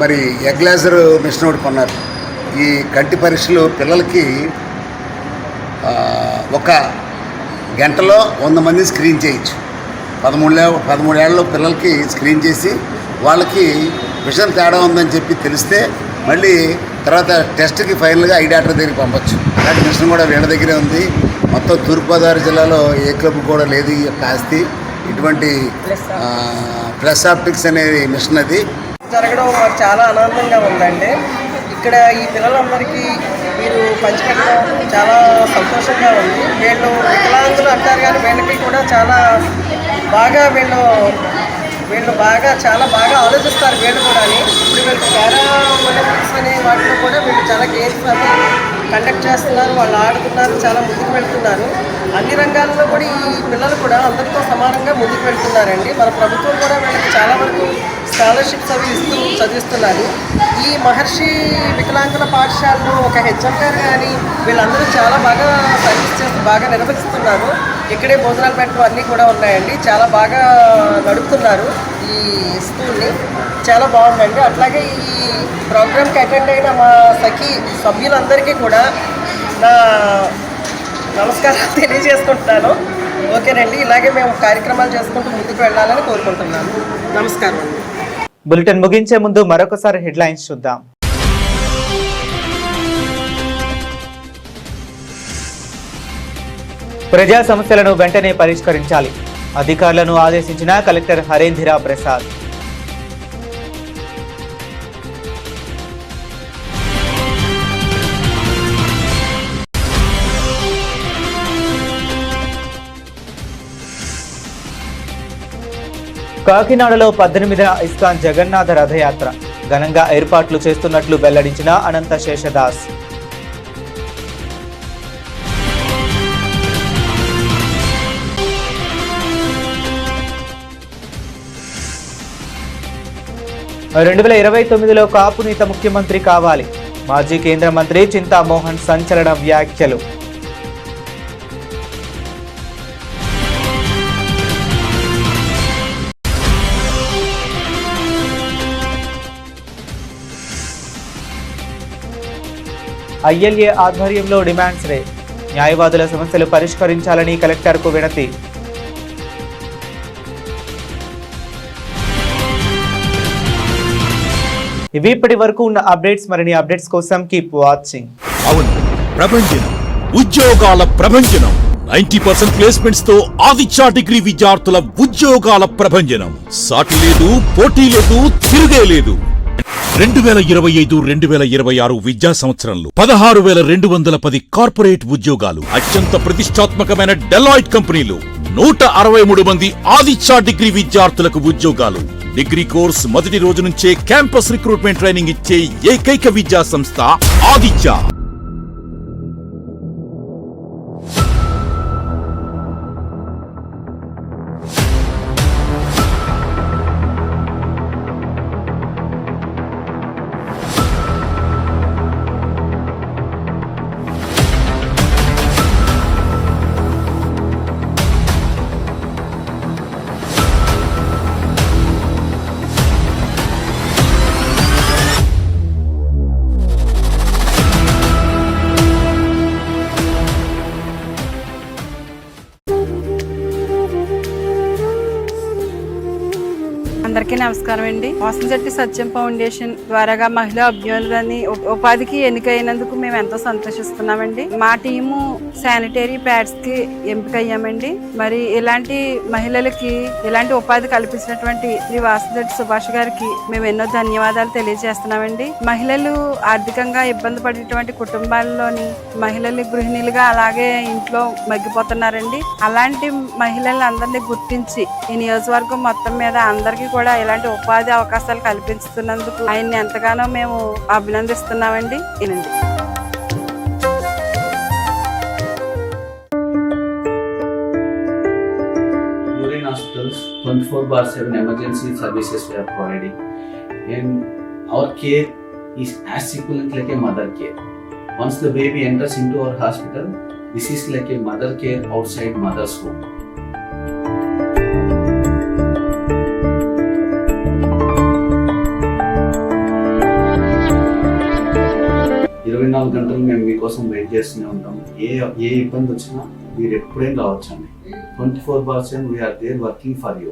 మరి ఎగ్ లేజర్ మిషన్ ఒకటి కొన్నారు. ఈ కంటి పరీక్షలు పిల్లలకి ఒక గంటలో 100 మంది స్క్రీన్ చేయొచ్చు. 13 ఏళ్ళలో పిల్లలకి స్క్రీన్ చేసి వాళ్ళకి విషయం తేడా ఉందని చెప్పి తెలిస్తే మళ్ళీ తర్వాత టెస్ట్కి ఫైనల్గా ఐ డాక్టర్ దగ్గరికి పంపచ్చు. అలాంటి మిషన్ కూడా వీళ్ళ దగ్గరే ఉంది. మొత్తం తూర్పుగోదావరి జిల్లాలో ఏ క్లబ్ కూడా లేదు ఈ యొక్క ఆస్తి. ఇటువంటి ప్లస్ ఆప్టిక్స్ అనేది మిషన్ అది
జరగడం మాకు చాలా ఆనందంగా ఉందండి. ఇక్కడ ఈ పిల్లలందరికీ మీరు పంచిపెట్టడం చాలా సంతోషంగా ఉంది. వీళ్ళు వికలాంగులు అంటారు కానీ వీళ్ళకి కూడా చాలా బాగా చాలా బాగా ఆలోచిస్తారు. వీళ్ళు కూడా ఇప్పుడు వీళ్ళకి పారా ఒలింపిక్స్ అనే వాటిలో కూడా వీళ్ళు చాలా గేమ్స్ అవి కండక్ట్ చేస్తున్నారు. వాళ్ళు ఆడుతున్నారు, చాలా ముందుకు వెళ్తున్నారు. అన్ని రంగాల్లో కూడా ఈ పిల్లలు కూడా అందరితో సమానంగా ముందుకు వెళ్తున్నారండి. మన ప్రభుత్వం కూడా వీళ్ళకి చాలా వరకు స్కాలర్షిప్స్ అవి ఇస్తూ చదివిస్తున్నారు. ఈ మహర్షి వికలాంగుల పాఠశాలలో ఒక హెచ్ఎం గారు కానీ వీళ్ళందరూ చాలా బాగా సర్వీస్ చేస్తూ బాగా నిర్వహిస్తున్నారు. ఇక్కడే భోజనాలు పెట్టడం అన్నీ కూడా ఉన్నాయండి. చాలా బాగా నడుపుతున్నారు ఈ స్కూల్ని. చాలా బాగుందండి. అట్లాగే ఈ ప్రోగ్రామ్కి అటెండ్ అయిన మా సఖీ సభ్యులందరికీ కూడా నా నమస్కారాలు తెలియజేసుకుంటున్నాను. ఓకేనండి, ఇలాగే మేము కార్యక్రమాలు చేసుకుంటూ ముందుకు వెళ్ళాలని కోరుకుంటున్నాను. నమస్కారం.
బులెటిన్ ముగించే ముందు మరొకసారి హెడ్లైన్స్ చూద్దాం. ప్రజా సమస్యలను వెంటనే పరిష్కరించాలి, అధికారులను ఆదేశించిన కలెక్టర్ హరేంద్ర ప్రసాద్. కాకినాడలో 18న ఇస్కాన్ జగన్నాథ రథయాత్ర ఘనంగా ఏర్పాట్లు చేస్తున్నట్లు వెల్లడించిన అనంత శేషదాస్. 2029లో కాపునీత ముఖ్యమంత్రి కావాలి. మాజీ కేంద్ర మంత్రి చింతామోహన్ సంచలన వ్యాఖ్యలు. ILA ఆధ్వర్యంలో డిమాండ్స్ రే. న్యాయవాదుల సమస్యలు పరిష్కరించాలని కలెక్టర్కు వినతి. ఇవి ఇప్పటి వరకు ఉన్న అప్డేట్స్. మరిన్ని అప్డేట్స్ కోసం కీప్ వాచింగ్.
అవును, ప్రభంజనం ఉద్యోగాల ప్రభంజనం. 90% ప్లేస్మెంట్స్ తో ఆదిత్య డిగ్రీ విద్యార్థుల ఉద్యోగాల ప్రభంజనం. సాటి లేదు, పోటీ లేదు, తిరుగే లేదు. 2025-2026 విద్యా సంవత్సరంలో 16,210 కార్పొరేట్ ఉద్యోగాలు. అత్యంత ప్రతిష్టాత్మకమైన డెలాయిట్ కంపెనీలు. 163 మంది ఆదిత్య డిగ్రీ విద్యార్థులకు ఉద్యోగాలు. డిగ్రీ కోర్స్ మొదటి రోజు నుంచే క్యాంపస్ రిక్రూట్మెంట్ ట్రైనింగ్ ఇచ్చే ఏకైక విద్యా సంస్థ ఆదిత్య.
అందరికీ నమస్కారం అండి. వాసంశెట్టి సత్యం ఫౌండేషన్ ద్వారాగా మహిళా అభ్యున్నతిని ఉపాధికి ఎన్నికైనందుకు మేము ఎంతో సంతోషిస్తున్నామండి. మా టీము శానిటరీ ప్యాడ్స్ కి ఎంపికయ్యామండి. మరి ఇలాంటి మహిళలకి ఇలాంటి ఉపాధి కల్పించినటువంటి శ్రీ వాసంశెట్టి సుభాష్ గారికి మేము ఎన్నో ధన్యవాదాలు తెలియజేస్తున్నామండి. మహిళలు ఆర్థికంగా ఇబ్బంది పడేటువంటి కుటుంబాల్లోని మహిళలు గృహిణులుగా అలాగే ఇంట్లో మగ్గిపోతున్నారండి. అలాంటి మహిళలందరినీ గుర్తించి ఈ నియోజకవర్గం మొత్తం మీద అందరికీ కూడా ఇలాంటి ఉపాధి అవకాశాలు కల్పిస్తున్నందుకు ఆయన్ని ఎంతగానో మేము అభినందిస్తున్నామండి. వినండి.
Urine hospitals 24/7 emergency services we are providing, and our care is as equivalent like a mother care. Once the baby enters into our hospital, this is like a mother care outside mother's home. 24 గంటలు మేము మీకోసం వెయిట్ చేస్తూనే ఉంటాం. ఏ ఇబ్బంది వచ్చినా మీరు ఎప్పుడైనా రావచ్చండి. 24/7 we are there working for you.